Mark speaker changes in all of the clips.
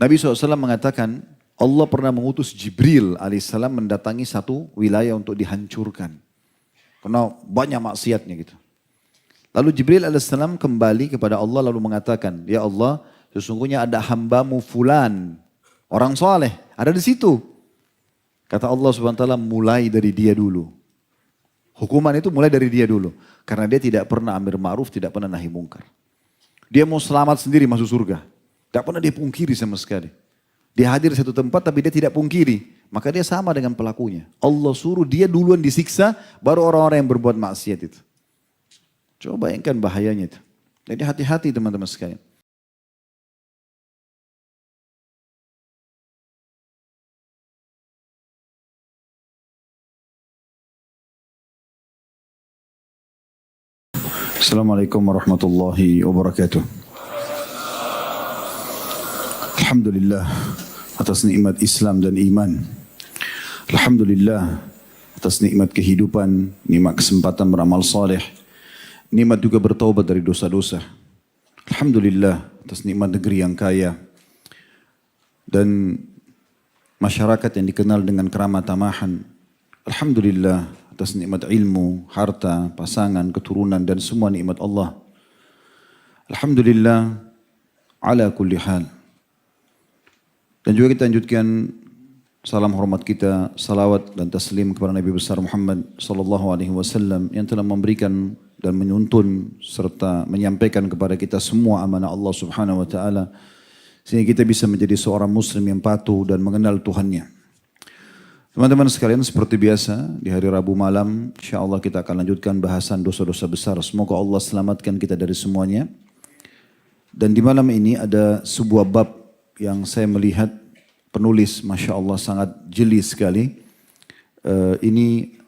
Speaker 1: Nabi SAW mengatakan Allah pernah mengutus Jibril alaihissalam mendatangi satu wilayah untuk dihancurkan. Karena banyak maksiatnya gitu. Lalu Jibril alaihissalam kembali kepada Allah lalu mengatakan, ya Allah sesungguhnya ada hambamu fulan, orang soleh, ada di situ. Kata Allah SWT mulai dari dia dulu. Hukuman itu mulai dari dia dulu. Karena dia tidak pernah amir ma'ruf, tidak pernah nahi mungkar. Dia mau selamat sendiri masuk surga. Tidak pernah dia pungkiri sama sekali. Dia hadir di satu tempat tapi dia tidak pungkiri. Maka dia sama dengan pelakunya. Allah suruh dia duluan disiksa, baru orang-orang yang berbuat maksiat itu. Coba bayangkan bahayanya itu. Jadi hati-hati teman-teman sekalian. Assalamualaikum warahmatullahi wabarakatuh. Alhamdulillah atas nikmat Islam dan iman. Alhamdulillah atas nikmat kehidupan, nikmat kesempatan beramal saleh, nikmat juga bertaubat dari dosa-dosa. Alhamdulillah atas nikmat negeri yang kaya dan masyarakat yang dikenal dengan keramah tamahan. Alhamdulillah atas nikmat ilmu, harta, pasangan, keturunan dan semua nikmat Allah. Alhamdulillah ala kulli hal. Dan juga kita lanjutkan salam hormat kita, salawat dan taslim kepada Nabi besar Muhammad sallallahu alaihi wasallam yang telah memberikan dan menuntun serta menyampaikan kepada kita semua amanah Allah Subhanahu wa taala sehingga kita bisa menjadi seorang muslim yang patuh dan mengenal Tuhannya. Teman-teman sekalian, seperti biasa di hari Rabu malam insyaallah kita akan lanjutkan bahasan dosa-dosa besar. Semoga Allah selamatkan kita dari semuanya. Dan di malam ini ada sebuah bab yang saya melihat penulis Masya Allah sangat jeli sekali. Ini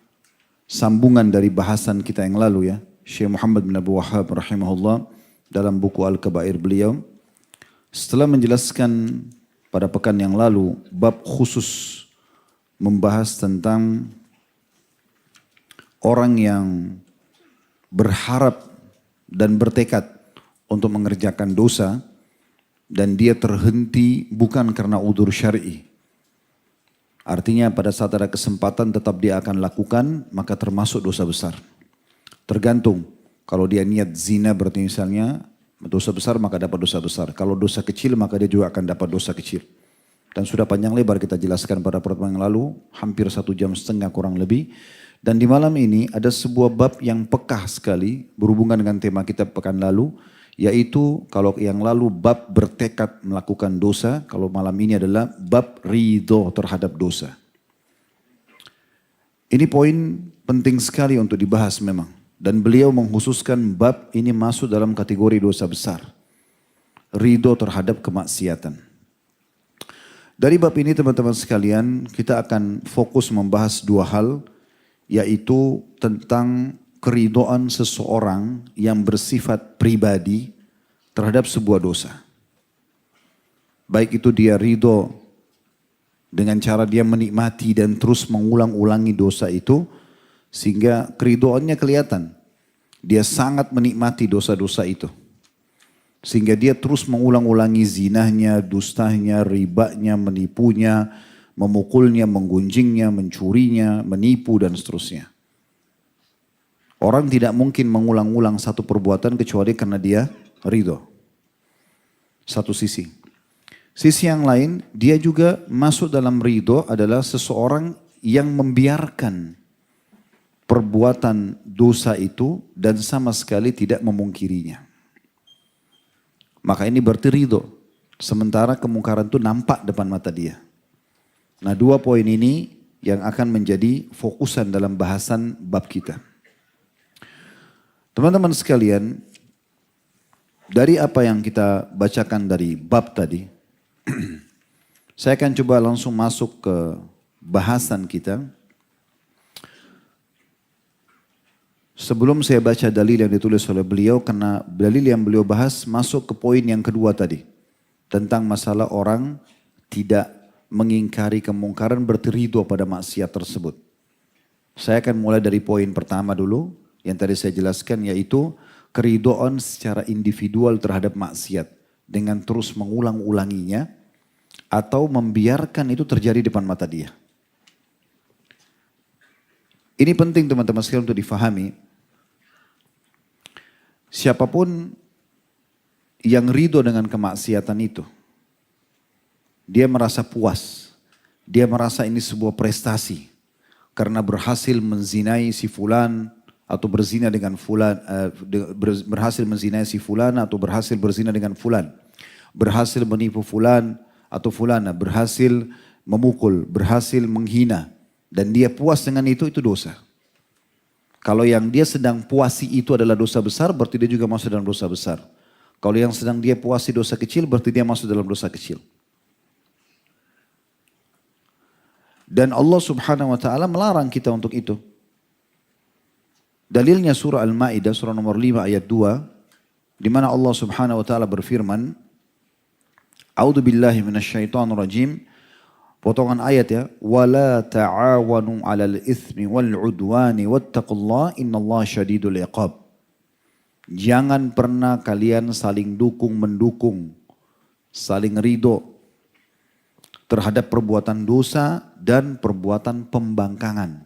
Speaker 1: sambungan dari bahasan kita yang lalu ya. Syekh Muhammad bin Abdul Wahhab rahimahullah dalam buku Al-Kabair beliau. Setelah menjelaskan pada pekan yang lalu bab khusus membahas tentang orang yang berharap dan bertekad untuk mengerjakan dosa dan dia terhenti bukan karena udzur syar'i. Artinya pada saat ada kesempatan tetap dia akan lakukan, maka termasuk dosa besar. Tergantung, kalau dia niat zina berarti misalnya dosa besar maka dapat dosa besar. Kalau dosa kecil maka dia juga akan dapat dosa kecil. Dan sudah panjang lebar kita jelaskan pada pertemuan yang lalu, hampir 1,5 jam kurang lebih. Dan di malam ini ada sebuah bab yang pekah sekali berhubungan dengan tema kita pekan lalu, yaitu kalau yang lalu bab bertekad melakukan dosa, kalau malam ini adalah bab ridho terhadap dosa. Ini poin penting sekali untuk dibahas memang. Dan beliau mengkhususkan bab ini masuk dalam kategori dosa besar. Ridho terhadap kemaksiatan. Dari bab ini teman-teman sekalian kita akan fokus membahas dua hal, yaitu tentang keridhaan seseorang yang bersifat pribadi terhadap sebuah dosa. Baik itu dia ridho dengan cara dia menikmati dan terus mengulang-ulangi dosa itu sehingga keridhoannya kelihatan. Dia sangat menikmati dosa-dosa itu. Sehingga dia terus mengulang-ulangi zinahnya, dustanya, ribanya, menipunya, memukulnya, menggunjingnya, mencurinya, menipu dan seterusnya. Orang tidak mungkin mengulang-ulang satu perbuatan kecuali karena dia ridho. Satu sisi. Sisi yang lain, dia juga masuk dalam ridho adalah seseorang yang membiarkan perbuatan dosa itu dan sama sekali tidak memungkirinya. Maka ini berarti ridho. Sementara kemungkaran itu nampak depan mata dia. Nah, dua poin ini yang akan menjadi fokusan dalam bahasan bab kita. Teman-teman sekalian, dari apa yang kita bacakan dari bab tadi, saya akan coba langsung masuk ke bahasan kita. Sebelum saya baca dalil yang ditulis oleh beliau, karena dalil yang beliau bahas masuk ke poin yang kedua tadi. Tentang masalah orang tidak mengingkari kemungkaran berarti ridho pada maksiat tersebut. Saya akan mulai dari poin pertama dulu. Yang tadi saya jelaskan yaitu keridhaan secara individual terhadap maksiat. Dengan terus mengulang-ulanginya. atau membiarkan itu terjadi di depan mata dia. Ini penting teman-teman sekalian untuk difahami. Siapapun yang ridho dengan kemaksiatan itu, dia merasa puas. Dia merasa ini sebuah prestasi. Karena berhasil menzinai si fulan atau berzina dengan fulan, berhasil menzinai si fulan atau berhasil berzina dengan fulan. Berhasil menipu fulan atau fulana, berhasil memukul, berhasil menghina. Dan dia puas dengan itu dosa. Kalau yang dia sedang puasi itu adalah dosa besar, berarti dia juga masuk dalam dosa besar. Kalau yang sedang dia puasi dosa kecil, berarti dia masuk dalam dosa kecil. Dan Allah subhanahu wa ta'ala melarang kita untuk itu. Dalilnya surah Al-Ma'idah, surah nomor 5 ayat 2, di mana Allah subhanahu wa ta'ala berfirman, A'udzu billahi minasyaitonir rajim. Potongan ayat ya, wala ta'awanu 'alal itsmi wal 'udwani wattaqullaha innallaha syadidul 'iqab. Jangan pernah kalian saling dukung-mendukung, saling ridho terhadap perbuatan dosa dan perbuatan pembangkangan.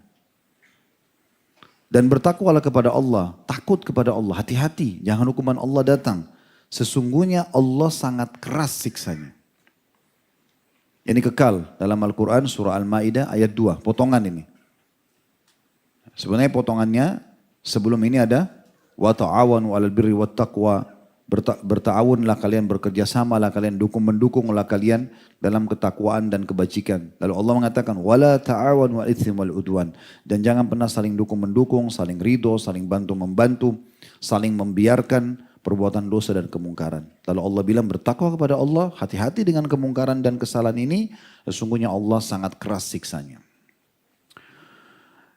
Speaker 1: Dan bertakwalah kepada Allah, takut kepada Allah, hati-hati, jangan hukuman Allah datang. Sesungguhnya Allah sangat keras siksanya. Ini kekal dalam Al-Quran surah Al-Ma'idah ayat 2, potongan ini. Sebenarnya potongannya sebelum ini ada wa ta'awanu 'alal birri wat taqwa, berta'awunlah kalian, bekerjasamalah kalian, dukung-mendukunglah kalian dalam ketakwaan dan kebajikan. Lalu Allah mengatakan wala ta'awanu 'alal itsmi wal 'udwan, dan jangan pernah saling dukung-mendukung, saling ridho, saling bantu-membantu, saling membiarkan perbuatan dosa dan kemungkaran. Lalu Allah bilang bertakwa kepada Allah, hati-hati dengan kemungkaran dan kesalahan ini, sesungguhnya Allah sangat keras siksanya.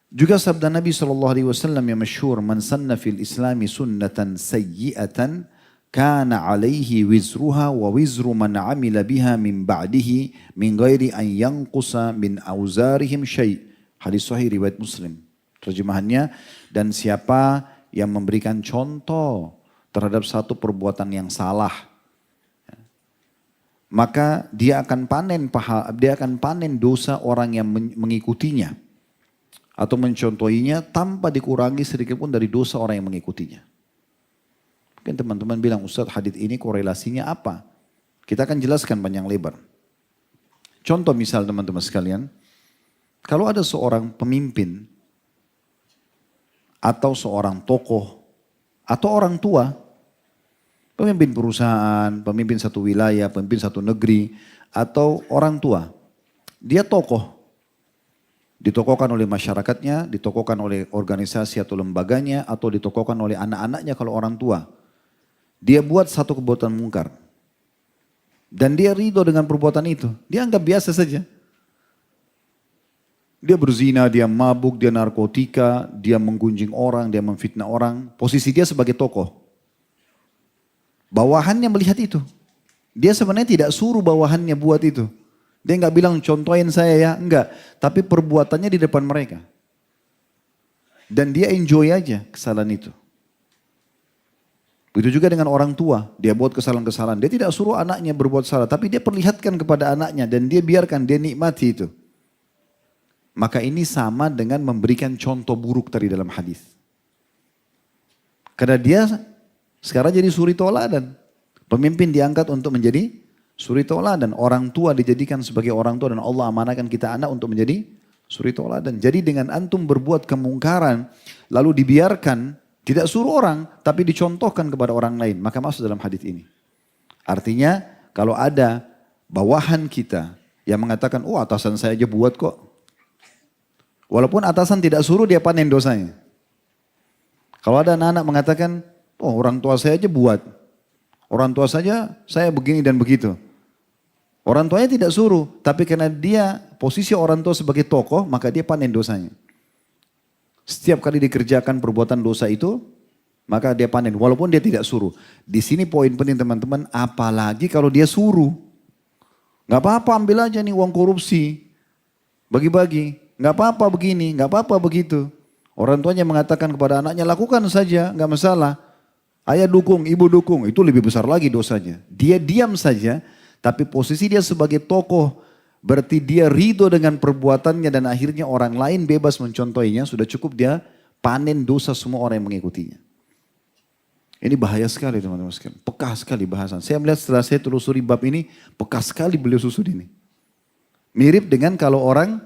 Speaker 1: Juga sabda Nabi SAW yang masyhur, man sanna fil islami sunnatan sayyi'atan kana alaihi wizruha wa wizru man amila biha min ba'dihi min ghairi an yanqusa min auzarihim syai'. Hadis sahih riwayat Muslim. Terjemahannya, dan siapa yang memberikan contoh terhadap satu perbuatan yang salah, maka dia akan panen dosa orang yang mengikutinya atau mencontohinya tanpa dikurangi sedikit pun dari dosa orang yang mengikutinya. Mungkin teman-teman bilang, Ustaz, hadits ini korelasinya apa? Kita akan jelaskan panjang lebar. Contoh misal teman-teman sekalian, kalau ada seorang pemimpin atau seorang tokoh atau orang tua, pemimpin perusahaan, pemimpin satu wilayah, pemimpin satu negeri, atau orang tua. Dia tokoh. Ditokohkan oleh masyarakatnya, ditokohkan oleh organisasi atau lembaganya, atau ditokohkan oleh anak-anaknya kalau orang tua. Dia buat satu perbuatan mungkar. Dan dia ridho dengan perbuatan itu. Dia anggap biasa saja. Dia berzina, dia mabuk, dia narkotika, dia menggunjing orang, dia memfitnah orang. Posisi dia sebagai tokoh. Bawahannya melihat itu. Dia sebenarnya tidak suruh bawahannya buat itu. Dia nggak bilang contohin saya ya, enggak. Tapi perbuatannya di depan mereka. Dan dia enjoy aja kesalahan itu. Begitu juga dengan orang tua. Dia buat kesalahan-kesalahan. Dia tidak suruh anaknya berbuat salah. Tapi dia perlihatkan kepada anaknya. Dan dia biarkan, dia nikmati itu. Maka ini sama dengan memberikan contoh buruk tadi dalam hadis. Karena dia sekarang jadi suri tauladan. Pemimpin diangkat untuk menjadi suri tauladan. Orang tua dijadikan sebagai orang tua dan Allah amanahkan kita anak untuk menjadi suri tauladan. Jadi dengan antum berbuat kemungkaran lalu dibiarkan, tidak suruh orang tapi dicontohkan kepada orang lain, maka masuk dalam hadis ini. Artinya kalau ada bawahan kita yang mengatakan, oh atasan saya aja buat kok. Walaupun atasan tidak suruh, dia panen dosanya. Kalau ada anak-anak mengatakan, oh orang tua saya aja buat. Orang tua saja saya begini dan begitu. Orang tuanya tidak suruh, tapi karena dia posisi orang tua sebagai tokoh, maka dia panen dosanya. Setiap kali dikerjakan perbuatan dosa itu, maka dia panen. Walaupun dia tidak suruh. Di sini poin penting teman-teman, apalagi kalau dia suruh. Gak apa-apa ambil aja nih uang korupsi. Bagi-bagi. Gak apa-apa begini, gak apa-apa begitu. Orang tuanya mengatakan kepada anaknya, lakukan saja, gak masalah. Ayah dukung, ibu dukung, itu lebih besar lagi dosanya. Dia diam saja, Tapi posisi dia sebagai tokoh, berarti dia ridho dengan perbuatannya dan akhirnya orang lain bebas mencontohinya, sudah cukup dia panen dosa semua orang yang mengikutinya. Ini bahaya sekali teman-teman sekalian. Peka sekali bahasan. Saya melihat setelah saya telusuri bab ini, peka sekali beliau susun ini. Mirip dengan kalau orang,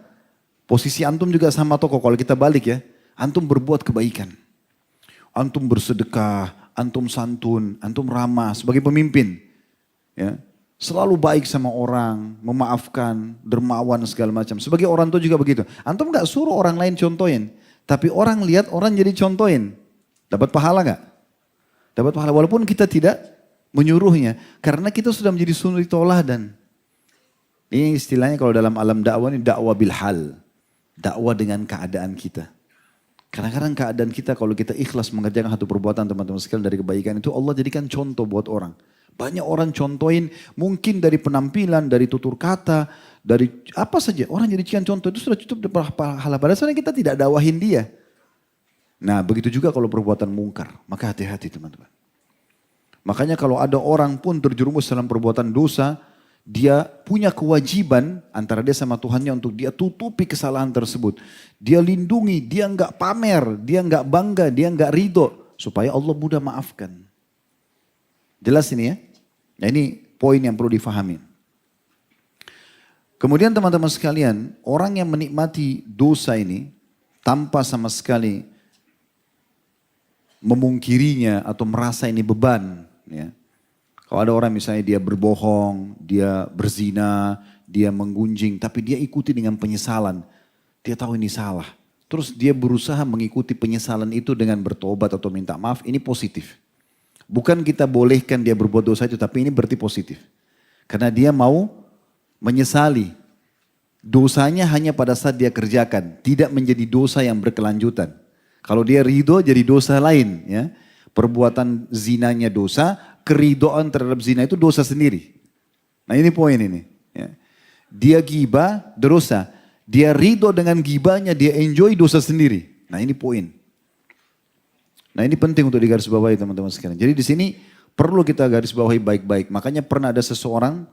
Speaker 1: posisi antum juga sama tokoh. Kalau kita balik ya, antum berbuat kebaikan. Antum bersedekah, antum santun, antum ramah sebagai pemimpin. Ya, selalu baik sama orang, memaafkan, dermawan segala macam. Sebagai orang tua juga begitu. Antum gak suruh orang lain contohin. Tapi orang lihat, orang jadi contohin. Dapat pahala gak? Dapat pahala walaupun kita tidak menyuruhnya. Karena kita sudah menjadi suri tauladan. Ini istilahnya kalau dalam alam dakwah ini dakwah bil hal. Dakwah dengan keadaan kita. Kadang-kadang keadaan kita kalau kita ikhlas mengerjakan satu perbuatan teman-teman sekalian dari kebaikan itu Allah jadikan contoh buat orang. Banyak orang contohin mungkin dari penampilan, dari tutur kata, dari apa saja. Orang jadikan contoh itu sudah cukup pahala. Padahal sebenarnya kita tidak dakwahin dia. Nah begitu juga kalau perbuatan mungkar. Maka hati-hati teman-teman. Makanya kalau ada orang pun terjerumus dalam perbuatan dosa, dia punya kewajiban antara dia sama Tuhannya untuk dia tutupi kesalahan tersebut. Dia lindungi, dia enggak pamer, dia enggak bangga, dia enggak ridho. Supaya Allah mudah maafkan. Jelas ini ya? Nah ini poin yang perlu difahami. Kemudian teman-teman sekalian, orang yang menikmati dosa ini tanpa sama sekali memungkirinya atau merasa ini beban. Ya. Kalau ada orang misalnya dia berbohong, dia berzina, dia menggunjing, tapi dia ikuti dengan penyesalan. Dia tahu ini salah. Terus dia berusaha mengikuti penyesalan itu dengan bertobat atau minta maaf, ini positif. Bukan kita bolehkan dia berbuat dosa itu, tapi ini berarti positif. Karena dia mau menyesali. Dosanya hanya pada saat dia kerjakan, tidak menjadi dosa yang berkelanjutan. Kalau dia ridho jadi dosa lain. Ya. Perbuatan zinanya dosa, keridhoan terhadap zina itu dosa sendiri. Nah ini poin ini. Ya. Dia gibah, dosa. Dia ridho dengan gibahnya, dia enjoy dosa sendiri. Nah ini poin. Nah ini penting untuk digarisbawahi teman-teman sekalian. Jadi di sini perlu kita garis bawahi baik-baik. Makanya pernah ada seseorang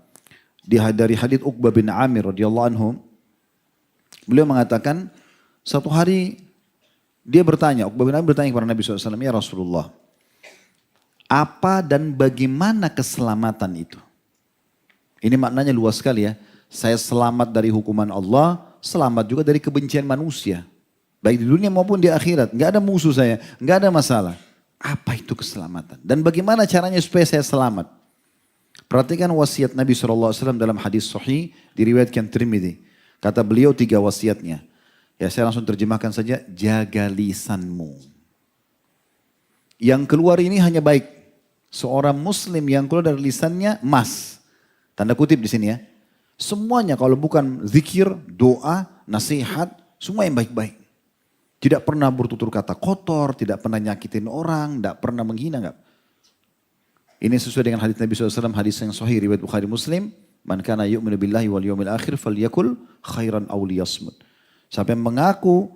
Speaker 1: dari hadits Uqbah bin Amir radhiyallahu anhu. Beliau mengatakan satu hari dia bertanya, Uqbah bin Amir bertanya kepada Nabi SAW, ya Rasulullah, apa dan bagaimana keselamatan itu? Ini maknanya luas sekali ya. Saya selamat dari hukuman Allah, selamat juga dari kebencian manusia. Baik di dunia maupun di akhirat. Nggak ada musuh saya, nggak ada masalah. Apa itu keselamatan? Dan bagaimana caranya supaya saya selamat? Perhatikan wasiat Nabi SAW dalam hadis sahih, diriwayatkan Tirmidzi. Kata beliau 3 wasiatnya. Ya saya langsung terjemahkan saja, jaga lisanmu. Yang keluar ini hanya baik. Seorang muslim yang keluar dari lisannya emas. Tanda kutip di sini ya. Semuanya kalau bukan zikir, doa, nasihat, semua yang baik-baik. Tidak pernah bertutur kata kotor, tidak pernah nyakitin orang, tidak pernah menghina. Enggak. Ini sesuai dengan hadis Nabi SAW, hadis yang sahih riwayat Bukhari Muslim. Man kana yu'minu billahi wal yawmil akhir falyakul khairan aw liyasmut. Sampai mengaku,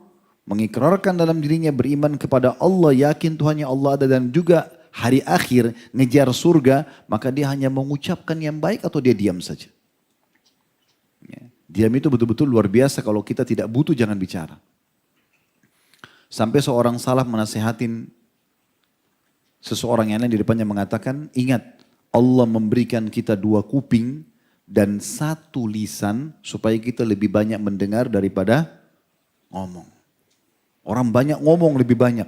Speaker 1: mengikrarkan dalam dirinya beriman kepada Allah, yakin Tuhannya Allah ada dan juga hari akhir, ngejar surga, maka dia hanya mengucapkan yang baik atau dia diam saja. Ya. Diam itu betul-betul luar biasa, kalau kita tidak butuh jangan bicara. Sampai seorang salaf menasihatin seseorang yang lain di depannya mengatakan, ingat Allah memberikan kita 2 kuping dan 1 lisan supaya kita lebih banyak mendengar daripada ngomong. Orang banyak ngomong lebih banyak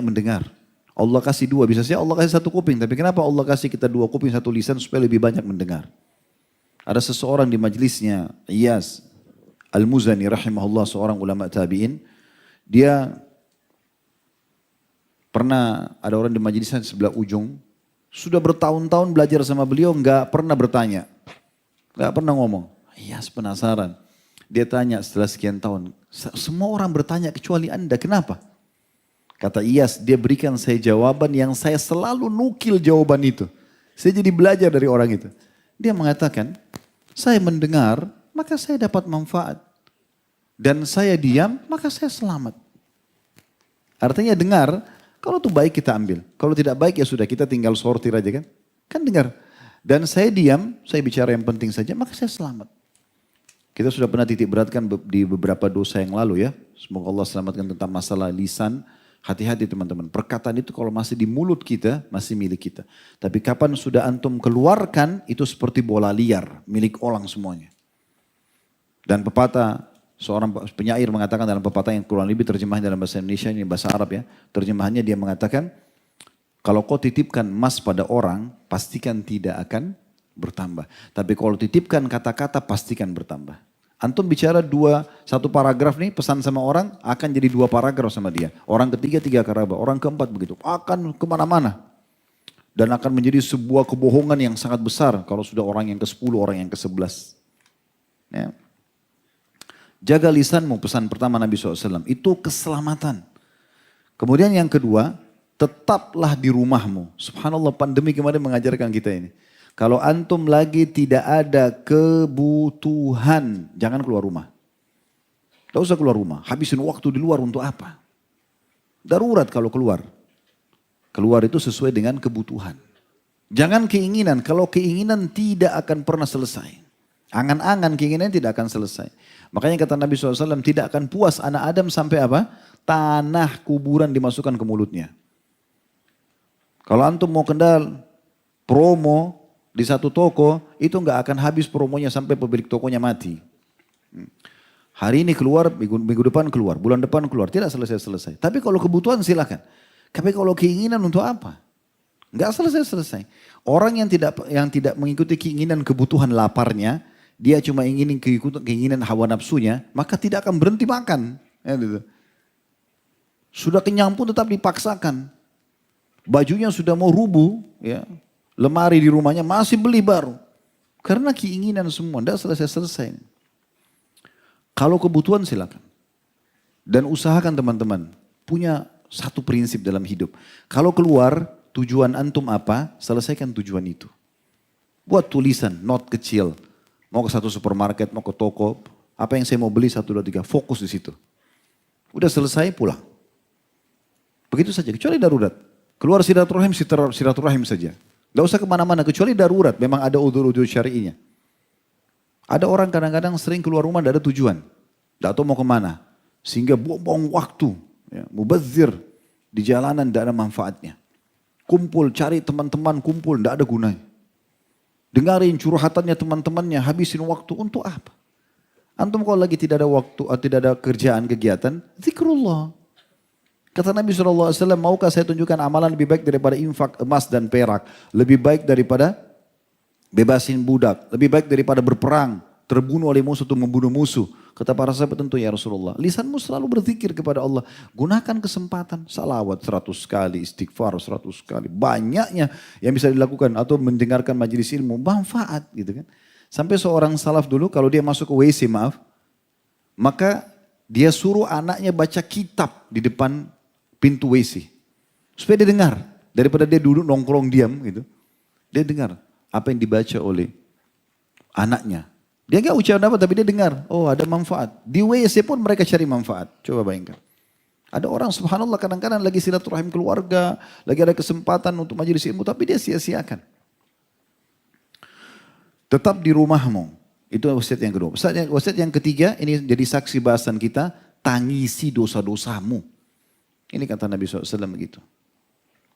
Speaker 1: mendengar. Allah kasih 2, bisa saja Allah kasih 1 kuping, tapi kenapa Allah kasih kita 2 kuping 1 lisan supaya lebih banyak mendengar? Ada seseorang di majlisnya, Iyas Al-Muzani rahimahullah, seorang ulama tabi'in, dia pernah ada orang di majlisnya sebelah ujung, sudah bertahun-tahun belajar sama beliau, nggak pernah bertanya, nggak pernah ngomong. Iyas penasaran, dia tanya setelah sekian tahun, semua orang bertanya kecuali Anda, kenapa? Kata Iyas, dia berikan saya jawaban yang saya selalu nukil jawaban itu. Saya jadi belajar dari orang itu. Dia mengatakan, saya mendengar, maka saya dapat manfaat. Dan saya diam, maka saya selamat. Artinya dengar, kalau itu baik kita ambil. Kalau tidak baik ya sudah, kita tinggal sortir aja kan. Kan dengar. Dan saya diam, saya bicara yang penting saja, maka saya selamat. Kita sudah pernah titik beratkan di beberapa dosa yang lalu ya. Semoga Allah selamatkan tentang masalah lisan. Hati-hati teman-teman. Perkataan itu kalau masih di mulut kita, masih milik kita. Tapi kapan sudah antum keluarkan, itu seperti bola liar, milik orang semuanya. Dan pepatah, seorang penyair mengatakan dalam pepatah yang kurang lebih terjemahnya dalam bahasa Indonesia, ini bahasa Arab ya. Terjemahannya dia mengatakan, kalau kau titipkan emas pada orang, pastikan tidak akan bertambah. Tapi kalau titipkan kata-kata, pastikan bertambah. Antum bicara satu paragraf nih, pesan sama orang, akan jadi 2 paragraf sama dia. Orang ketiga, 3 paragraf. Orang keempat begitu. Akan kemana-mana. Dan akan menjadi sebuah kebohongan yang sangat besar. Kalau sudah orang yang ke-10, orang yang ke-11. Ya. Jaga lisanmu, pesan pertama Nabi SAW. Itu keselamatan. Kemudian yang kedua, tetaplah di rumahmu. Subhanallah, pandemi kemarin mengajarkan kita ini. Kalau antum lagi tidak ada kebutuhan, jangan keluar rumah. Tidak usah keluar rumah, habisin waktu di luar untuk apa? Darurat kalau keluar. Keluar itu sesuai dengan kebutuhan. Jangan keinginan, kalau keinginan tidak akan pernah selesai. Angan-angan keinginan tidak akan selesai. Makanya kata Nabi SAW, tidak akan puas anak Adam sampai apa? Tanah kuburan dimasukkan ke mulutnya. Kalau antum mau kendal promo di satu toko, itu nggak akan habis promonya sampai pemilik tokonya mati. Hari ini keluar, minggu depan keluar, bulan depan keluar, tidak selesai-selesai. Tapi kalau kebutuhan silakan. Tapi kalau keinginan untuk apa? Nggak selesai-selesai. Orang yang tidak mengikuti keinginan kebutuhan laparnya, dia cuma ingin keinginan hawa nafsunya, maka tidak akan berhenti makan. Ya, gitu. Sudah kenyang pun tetap dipaksakan. Bajunya sudah mau rubuh, ya. Lemari di rumahnya masih beli baru. Karena keinginan semua, tidak selesai-selesai. Kalau kebutuhan silakan. Dan usahakan teman-teman, punya satu prinsip dalam hidup. Kalau keluar, tujuan antum apa, selesaikan tujuan itu. Buat tulisan, note kecil. Mau ke satu supermarket, mau ke toko. Apa yang saya mau beli, 1, 2, 3, fokus di situ. Udah selesai, pulang. Begitu saja, kecuali darurat. Keluar silaturahim saja. Gak usah kemana-mana, kecuali darurat. Memang ada udzur-udzur syari'inya. Ada orang kadang-kadang sering keluar rumah tidak ada tujuan. Tidak tahu mau kemana. Sehingga buang-buang waktu. Ya, mubazir. Di jalanan tidak ada manfaatnya. Kumpul, cari teman-teman, kumpul, tidak ada gunanya. Dengarin curhatannya teman-temannya, habisin waktu untuk apa? Antum kalau lagi tidak ada waktu, tidak ada kerjaan, kegiatan, zikrullah. Kata Nabi SAW, maukah saya tunjukkan amalan lebih baik daripada infak emas dan perak. Lebih baik daripada bebasin budak. Lebih baik daripada berperang. Terbunuh oleh musuh untuk membunuh musuh. Kata para sahabat tentu ya Rasulullah. Lisanmu selalu berzikir kepada Allah. Gunakan kesempatan. Salawat 100 kali, istighfar 100 kali. Banyaknya yang bisa dilakukan. Atau mendengarkan majelis ilmu. Manfaat gitu kan. Sampai seorang salaf dulu kalau dia masuk ke WC maka dia suruh anaknya baca kitab di depan pintu WC. Supaya dia dengar. Daripada dia duduk nongkrong diam gitu. Dia dengar apa yang dibaca oleh anaknya. Dia gak ucap apa tapi dia dengar. Oh ada manfaat. Di WC pun mereka cari manfaat. Coba bayangkan. Ada orang subhanallah kadang-kadang lagi silaturahim keluarga. Lagi ada kesempatan untuk majelis ilmu. Tapi dia sia-siakan. Tetap di rumahmu. Itu wasiat yang kedua. Wasiat yang ketiga ini jadi saksi bahasan kita. Tangisi dosa-dosamu. Ini kata Nabi SAW begitu.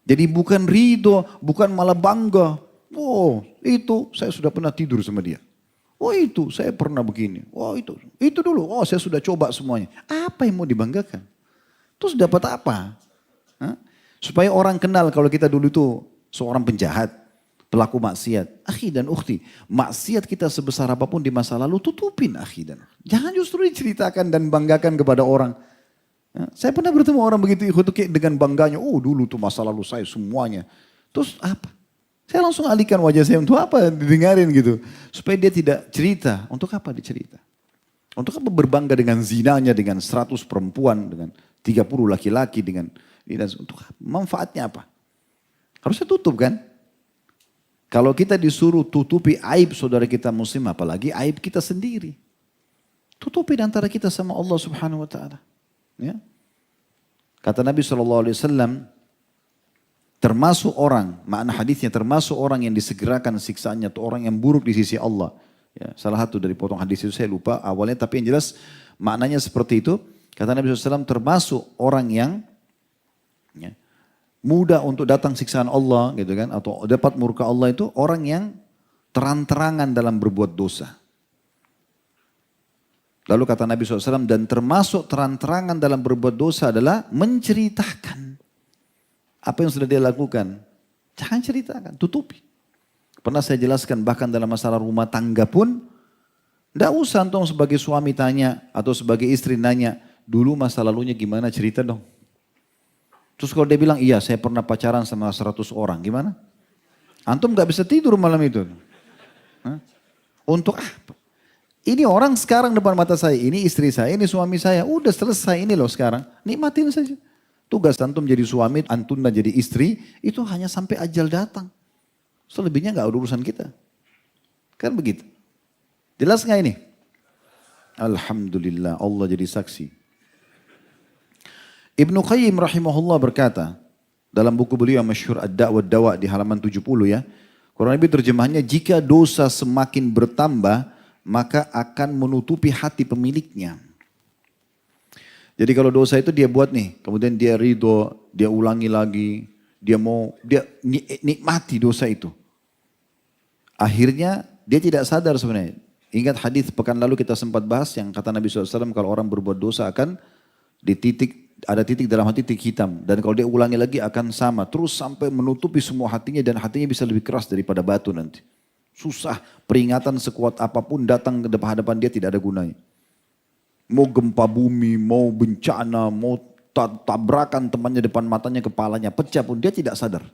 Speaker 1: Jadi bukan ridho, bukan malah bangga. Oh itu saya sudah pernah tidur sama dia. Oh itu saya pernah begini. Oh itu dulu. Oh saya sudah coba semuanya. Apa yang mau dibanggakan? Terus dapat apa? Hah? Supaya orang kenal kalau kita dulu itu seorang penjahat, pelaku maksiat. Akhi dan ukhti, maksiat kita sebesar apapun di masa lalu tutupin akhi dan ukhti. Jangan justru diceritakan dan banggakan kepada orang. Saya pernah bertemu orang begitu dengan bangganya, oh dulu tuh masa lalu saya semuanya. Terus apa? Saya langsung alihkan wajah saya untuk apa didengarin gitu. Supaya dia tidak cerita, untuk apa dicerita? Untuk apa berbangga dengan zinanya, dengan 100 perempuan, dengan 30 laki-laki, untuk apa? Manfaatnya apa? Harusnya tutup kan? Kalau kita disuruh tutupi aib saudara kita muslim, apalagi aib kita sendiri. Tutupi antara kita sama Allah Subhanahu Wa Taala. Ya. Kata Nabi SAW, Termasuk orang, makna hadisnya termasuk orang yang disegerakan siksaannya atau orang yang buruk di sisi Allah. Ya, salah satu dari potong hadis itu saya lupa awalnya, tapi yang jelas maknanya seperti itu. Kata Nabi SAW termasuk orang yang ya, mudah untuk datang siksaan Allah gitu kan, atau dapat murka Allah itu orang yang terang-terangan dalam berbuat dosa. Lalu kata Nabi SAW, dan termasuk terang-terangan dalam berbuat dosa adalah menceritakan apa yang sudah dia lakukan. Jangan ceritakan, tutupi. Pernah saya jelaskan bahkan dalam masalah rumah tangga pun, tidak usah antum sebagai suami tanya atau sebagai istri nanya, dulu masa lalunya gimana, cerita dong. Terus kalau dia bilang, iya saya pernah pacaran sama 100 orang, gimana? Antum gak bisa tidur malam itu. Hah? Untuk apa? Ini orang sekarang depan mata saya, ini istri saya, ini suami saya, udah selesai ini loh sekarang, nikmatin saja. Tugas antum jadi suami, antum dan jadi istri, itu hanya sampai ajal datang. Selebihnya gak ada urusan kita. Kan begitu. Jelas gak ini? Alhamdulillah, Allah jadi saksi. Ibnu Qayyim rahimahullah berkata, dalam buku beliau yang masyhur Ad-Da' wad-Dawa di halaman 70 ya, kurang lebih terjemahannya, jika dosa semakin bertambah, maka akan menutupi hati pemiliknya. Jadi kalau dosa itu dia buat nih, kemudian dia ridho, dia ulangi lagi, dia nikmati dosa itu. Akhirnya dia tidak sadar sebenarnya. Ingat hadis pekan lalu kita sempat bahas yang kata Nabi SAW, kalau orang berbuat dosa akan ada titik dalam hati, titik hitam. Dan kalau dia ulangi lagi akan sama, terus sampai menutupi semua hatinya dan hatinya bisa lebih keras daripada batu nanti. Susah, peringatan sekuat apapun datang ke hadapan dia tidak ada gunanya. Mau gempa bumi, mau bencana, mau tabrakan temannya depan matanya, kepalanya pecah pun dia tidak sadar.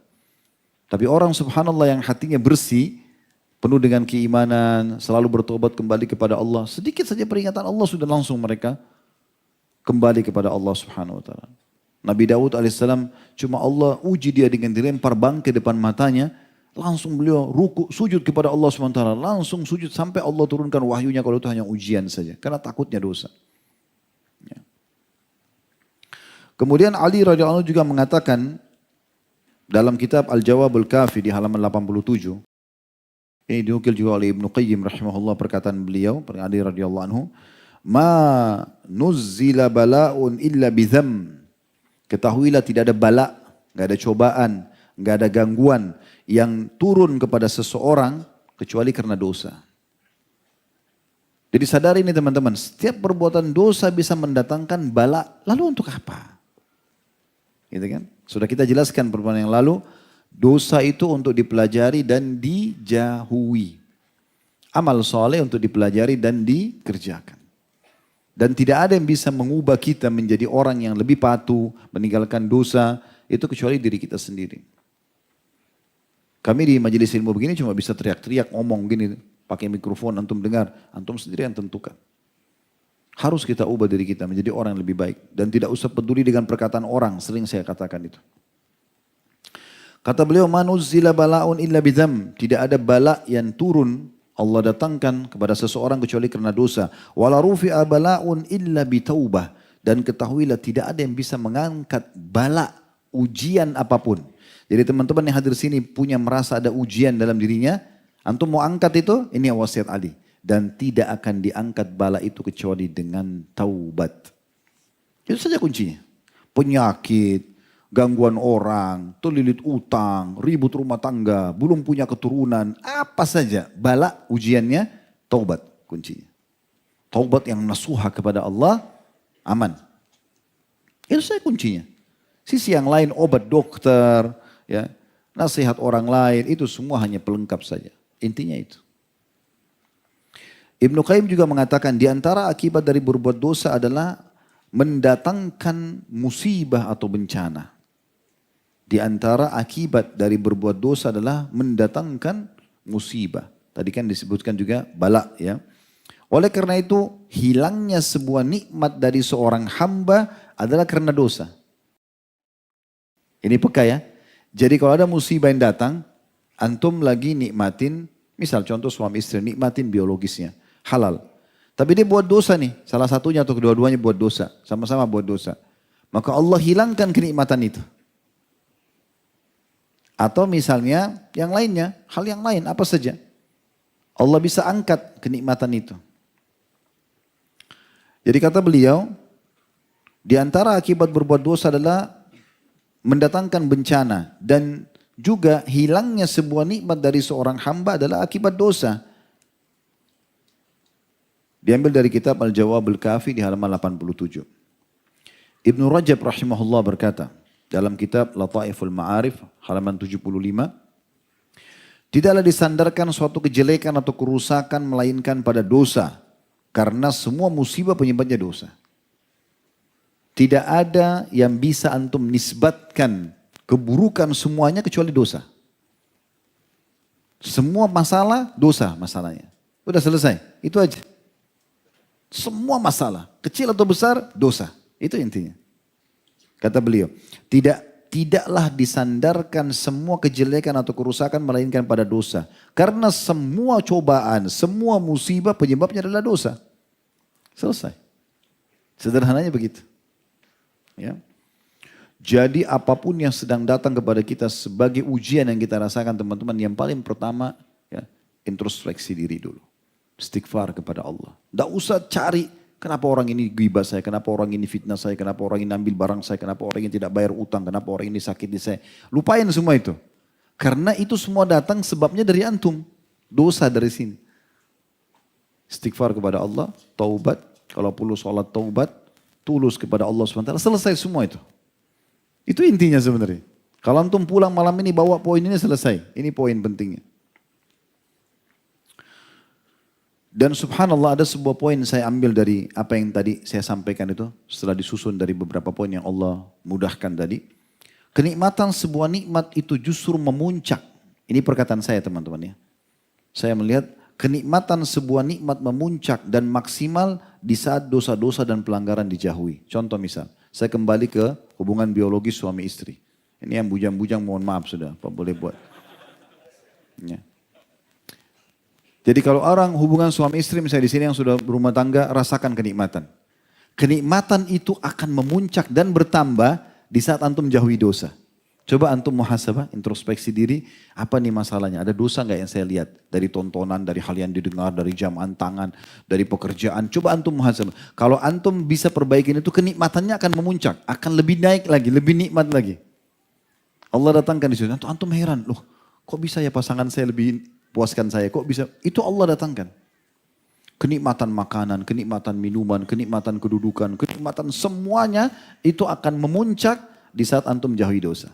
Speaker 1: Tapi orang subhanallah yang hatinya bersih, penuh dengan keimanan, selalu bertobat kembali kepada Allah. Sedikit saja peringatan Allah sudah langsung mereka kembali kepada Allah subhanahu wa ta'ala. Nabi Daud alaihissalam cuma Allah uji dia dengan dilempar bangkai depan matanya. Langsung beliau ruku, sujud kepada Allah SWT. Langsung sujud sampai Allah turunkan wahyunya kalau itu hanya ujian saja. Karena takutnya dosa. Ya. Kemudian Ali radhiyallahu anhu juga mengatakan dalam kitab Al-Jawabul Kafi di halaman 87. Ini dinukil juga oleh Ibnu Qayyim rahimahullah perkataan beliau, Ali radhiyallahu anhu. Ma nuzzila bala'un illa bidham. Ketahuilah tidak ada bala, gak ada cobaan, gak ada gangguan yang turun kepada seseorang kecuali karena dosa. Jadi sadari ini teman-teman, setiap perbuatan dosa bisa mendatangkan bala, lalu untuk apa? Gitu kan? Sudah kita jelaskan perbuatan yang lalu, dosa itu untuk dipelajari dan dijauhi. Amal soleh untuk dipelajari dan dikerjakan. Dan tidak ada yang bisa mengubah kita menjadi orang yang lebih patuh, meninggalkan dosa, itu kecuali diri kita sendiri. Kami di majelis ilmu begini cuma bisa teriak-teriak, ngomong gini, pakai mikrofon, antum dengar, antum sendiri yang tentukan. Harus kita ubah diri kita menjadi orang yang lebih baik. Dan tidak usah peduli dengan perkataan orang, sering saya katakan itu. Kata beliau, manuzzila bala'un illa bidham. Tidak ada bala yang turun, Allah datangkan kepada seseorang kecuali karena dosa. Wala rufi'a bala'un illa bitaubah. Dan ketahuilah tidak ada yang bisa mengangkat bala, ujian apapun. Jadi teman-teman yang hadir sini punya merasa ada ujian dalam dirinya, antum mau angkat itu, ini wasiat Ali. Dan tidak akan diangkat bala itu kecuali dengan taubat. Itu saja kuncinya. Penyakit, gangguan orang, terlilit utang, ribut rumah tangga, belum punya keturunan, apa saja. Bala ujiannya, taubat kuncinya. Taubat yang nasuha kepada Allah, aman. Itu saja kuncinya. Sisi yang lain, obat dokter, ya, nasihat orang lain, itu semua hanya pelengkap saja. Intinya itu. Ibnu Qayyim juga mengatakan di antara akibat dari berbuat dosa adalah mendatangkan musibah atau bencana. Di antara akibat dari berbuat dosa adalah mendatangkan musibah. Tadi kan disebutkan juga bala ya. Oleh karena itu hilangnya sebuah nikmat dari seorang hamba adalah karena dosa. Ini peka ya. Jadi kalau ada musibah yang datang, antum lagi nikmatin, misal contoh suami istri nikmatin biologisnya, halal. Tapi dia buat dosa nih, salah satunya atau kedua-duanya buat dosa, sama-sama buat dosa. Maka Allah hilangkan kenikmatan itu. Atau misalnya yang lainnya, hal yang lain apa saja. Allah bisa angkat kenikmatan itu. Jadi kata beliau, di antara akibat berbuat dosa adalah mendatangkan bencana. Dan juga hilangnya sebuah nikmat dari seorang hamba adalah akibat dosa. Diambil dari kitab Al-Jawab Al-Kafi di halaman 87. Ibnu Rajab rahimahullah berkata, dalam kitab Lataiful Ma'arif halaman 75, tidaklah disandarkan suatu kejelekan atau kerusakan melainkan pada dosa. Karena semua musibah penyebabnya dosa. Tidak ada yang bisa antum nisbatkan keburukan semuanya kecuali dosa. Semua masalah dosa masalahnya. Udah selesai, itu aja. Semua masalah, kecil atau besar, dosa. Itu intinya. Kata beliau, tidaklah disandarkan semua kejelekan atau kerusakan melainkan pada dosa. Karena semua cobaan, semua musibah penyebabnya adalah dosa. Selesai. Sederhananya begitu. Ya. Jadi apapun yang sedang datang kepada kita sebagai ujian yang kita rasakan teman-teman, yang paling pertama ya, introspeksi diri dulu. Istighfar kepada Allah. Tidak usah cari kenapa orang ini ghibah saya, kenapa orang ini fitnah saya, kenapa orang ini ambil barang saya, kenapa orang ini tidak bayar utang, kenapa orang ini sakit di saya. Lupain semua itu. Karena itu semua datang sebabnya dari antum. Dosa dari sini. Istighfar kepada Allah, taubat. Kalau perlu sholat taubat, tulus kepada Allah SWT. Selesai semua itu. Itu intinya sebenarnya. Kalau antum pulang malam ini bawa poin ini selesai. Ini poin pentingnya. Dan subhanallah ada sebuah poin saya ambil dari apa yang tadi saya sampaikan itu. Setelah disusun dari beberapa poin yang Allah mudahkan tadi. Kenikmatan sebuah nikmat itu justru memuncak. Ini perkataan saya teman-teman ya. Saya melihat kenikmatan sebuah nikmat memuncak dan maksimal di saat dosa-dosa dan pelanggaran dijauhi. Contoh misal, saya kembali ke hubungan biologis suami istri. Ini yang bujang-bujang mohon maaf sudah, apa boleh buat. Ya. Jadi kalau orang hubungan suami istri misalnya di sini yang sudah berumah tangga, rasakan kenikmatan. Kenikmatan itu akan memuncak dan bertambah di saat antum jauhi dosa. Coba antum muhasabah, introspeksi diri, apa nih masalahnya? Ada dosa nggak yang saya lihat? Dari tontonan, dari hal yang didengar, dari jaman tangan, dari pekerjaan. Coba antum muhasabah. Kalau antum bisa perbaikin itu, kenikmatannya akan memuncak. Akan lebih naik lagi, lebih nikmat lagi. Allah datangkan di situ. Antum heran, loh kok bisa ya pasangan saya lebih puaskan saya? Kok bisa? Itu Allah datangkan. Kenikmatan makanan, kenikmatan minuman, kenikmatan kedudukan, kenikmatan semuanya itu akan memuncak di saat antum jauhi dosa.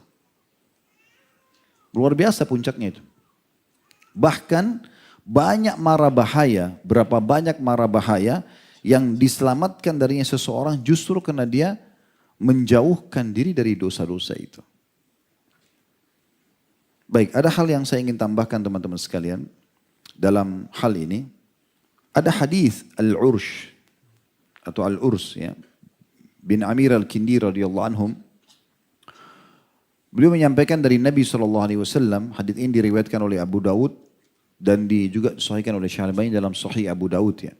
Speaker 1: Luar biasa puncaknya itu. Bahkan banyak mara bahaya, berapa banyak mara bahaya yang diselamatkan darinya seseorang justru karena dia menjauhkan diri dari dosa-dosa itu. Baik, ada hal yang saya ingin tambahkan teman-teman sekalian dalam hal ini. Ada hadis Al-Ursh atau Al-Urs ya, bin Amir Al-Kindi radhiyallahu anhum. Beliau menyampaikan dari Nabi SAW, hadis ini diriwayatkan oleh Abu Daud dan juga disahihkan oleh Syalbani dalam Sahih Abu Daud ya.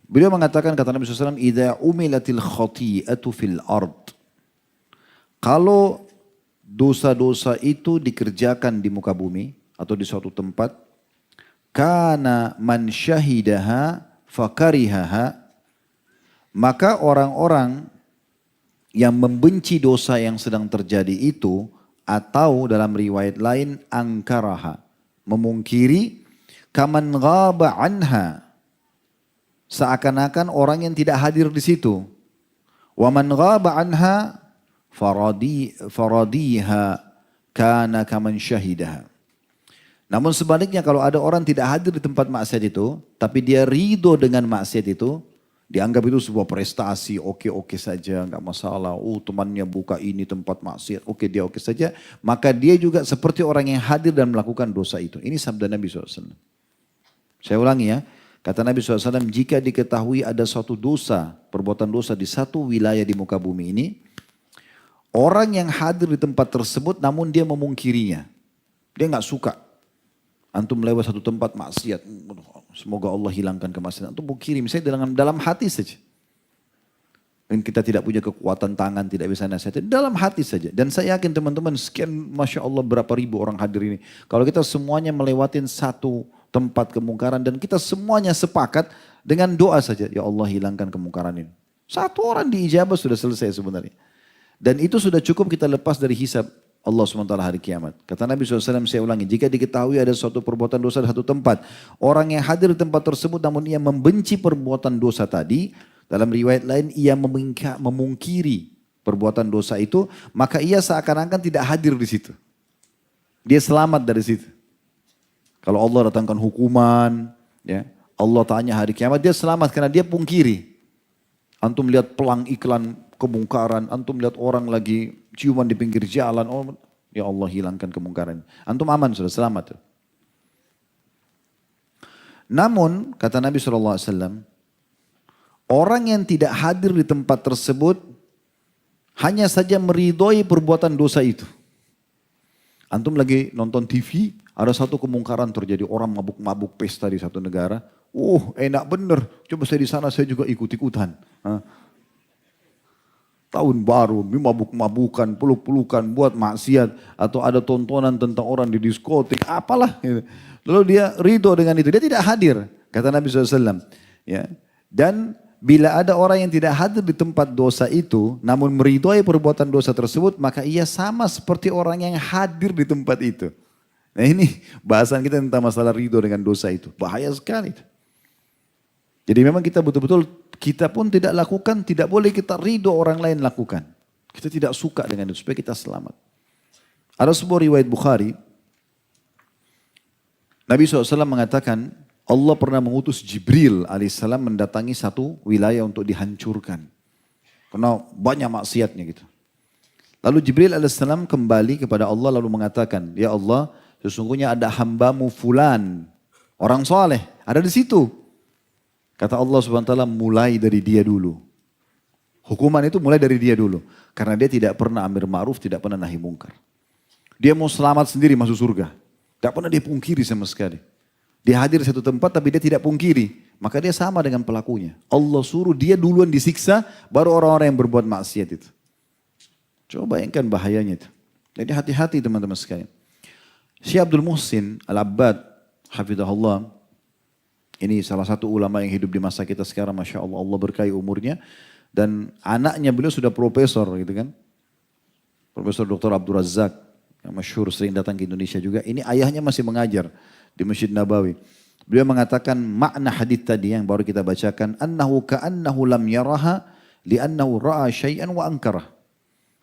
Speaker 1: Beliau mengatakan kata Nabi SAW, "Idza umilatil khati'atu fil ard." Kalau dosa-dosa itu dikerjakan di muka bumi atau di suatu tempat, kana man syahidaha fakarihaha, maka orang-orang yang membenci dosa yang sedang terjadi itu, atau dalam riwayat lain angkaraha, memungkiri, kaman ghaba anha, seakan-akan orang yang tidak hadir di situ. Wa man ghaba anha faradiha kana kaman syahidaha. Namun sebaliknya kalau ada orang tidak hadir di tempat maksiat itu, tapi dia ridho dengan maksiat itu, dianggap itu sebuah prestasi, oke saja, nggak masalah. Oh temannya buka ini tempat maksiat, oke dia oke saja. Maka dia juga seperti orang yang hadir dan melakukan dosa itu. Ini sabda Nabi SAW. Saya ulangi ya. Kata Nabi SAW, jika diketahui ada suatu dosa, perbuatan dosa di satu wilayah di muka bumi ini, orang yang hadir di tempat tersebut namun dia memungkirinya. Dia nggak suka. Antum lewat satu tempat maksiat, semoga Allah hilangkan kemaksiatan. Antum mungkiri, misalnya dalam hati saja. Dan kita tidak punya kekuatan tangan, tidak bisa nasihatin. Dalam hati saja. Dan saya yakin teman-teman sekian Masya Allah berapa ribu orang hadir ini. Kalau kita semuanya melewatin satu tempat kemungkaran dan kita semuanya sepakat dengan doa saja. Ya Allah hilangkan kemungkaran ini. Satu orang diijabah sudah selesai sebenarnya. Dan itu sudah cukup kita lepas dari hisab Allah SWT hari kiamat. Kata Nabi SAW, saya ulangi, jika diketahui ada suatu perbuatan dosa di satu tempat, orang yang hadir di tempat tersebut namun ia membenci perbuatan dosa tadi, dalam riwayat lain ia memungkiri perbuatan dosa itu, maka ia seakan-akan tidak hadir di situ. Dia selamat dari situ. Kalau Allah datangkan hukuman, ya, Allah tanya hari kiamat, dia selamat karena dia pungkiri. Antum lihat pelang iklan kemungkaran, antum lihat orang lagi ciuman di pinggir jalan, oh, ya Allah hilangkan kemungkaran. Antum aman sudah, selamat. Namun, kata Nabi SAW, orang yang tidak hadir di tempat tersebut hanya saja meridhoi perbuatan dosa itu. Antum lagi nonton TV, ada satu kemungkaran terjadi, orang mabuk-mabuk pesta di satu negara. Oh enak bener, coba saya di sana saya juga ikut-ikutan. Tahun baru, mabuk-mabukan, peluk-pelukan, buat maksiat. Atau ada tontonan tentang orang di diskotik, apalah. Lalu dia ridho dengan itu, dia tidak hadir. Kata Nabi SAW. Ya. Dan bila ada orang yang tidak hadir di tempat dosa itu, namun meridhoi perbuatan dosa tersebut, maka ia sama seperti orang yang hadir di tempat itu. Nah ini bahasan kita tentang masalah ridho dengan dosa itu. Bahaya sekali. Jadi memang kita betul-betul, kita pun tidak lakukan, tidak boleh kita ridho orang lain lakukan. Kita tidak suka dengan itu, supaya kita selamat. Ada sebuah riwayat Bukhari, Nabi SAW mengatakan, Allah pernah mengutus Jibril alaihissalam mendatangi satu wilayah untuk dihancurkan. Karena banyak maksiatnya gitu. Lalu Jibril alaihissalam kembali kepada Allah lalu mengatakan, ya Allah sesungguhnya ada hambamu fulan, orang soleh, ada di situ. Kata Allah SWT, mulai dari dia dulu. Hukuman itu mulai dari dia dulu. Karena dia tidak pernah amir ma'ruf, tidak pernah nahi mungkar. Dia mau selamat sendiri masuk surga. Tidak pernah dia pungkiri sama sekali. Dia hadir di satu tempat tapi dia tidak pungkiri. Maka dia sama dengan pelakunya. Allah suruh dia duluan disiksa, baru orang-orang yang berbuat maksiat itu. Coba bayangkan bahayanya itu. Jadi hati-hati teman-teman sekalian. Syekh Abdul Muhsin Al-Abbad, hafizahullah, ini salah satu ulama yang hidup di masa kita sekarang, Masya Allah, Allah berkahi umurnya. Dan anaknya beliau sudah profesor gitu kan. Profesor Dr. Abdul Razak, yang masyhur sering datang ke Indonesia juga. Ini ayahnya masih mengajar di Masjid Nabawi. Beliau mengatakan makna hadits tadi yang baru kita bacakan, annahu ka'annahu lam yaraha li'annahu ra'a syai'an wa ankarah.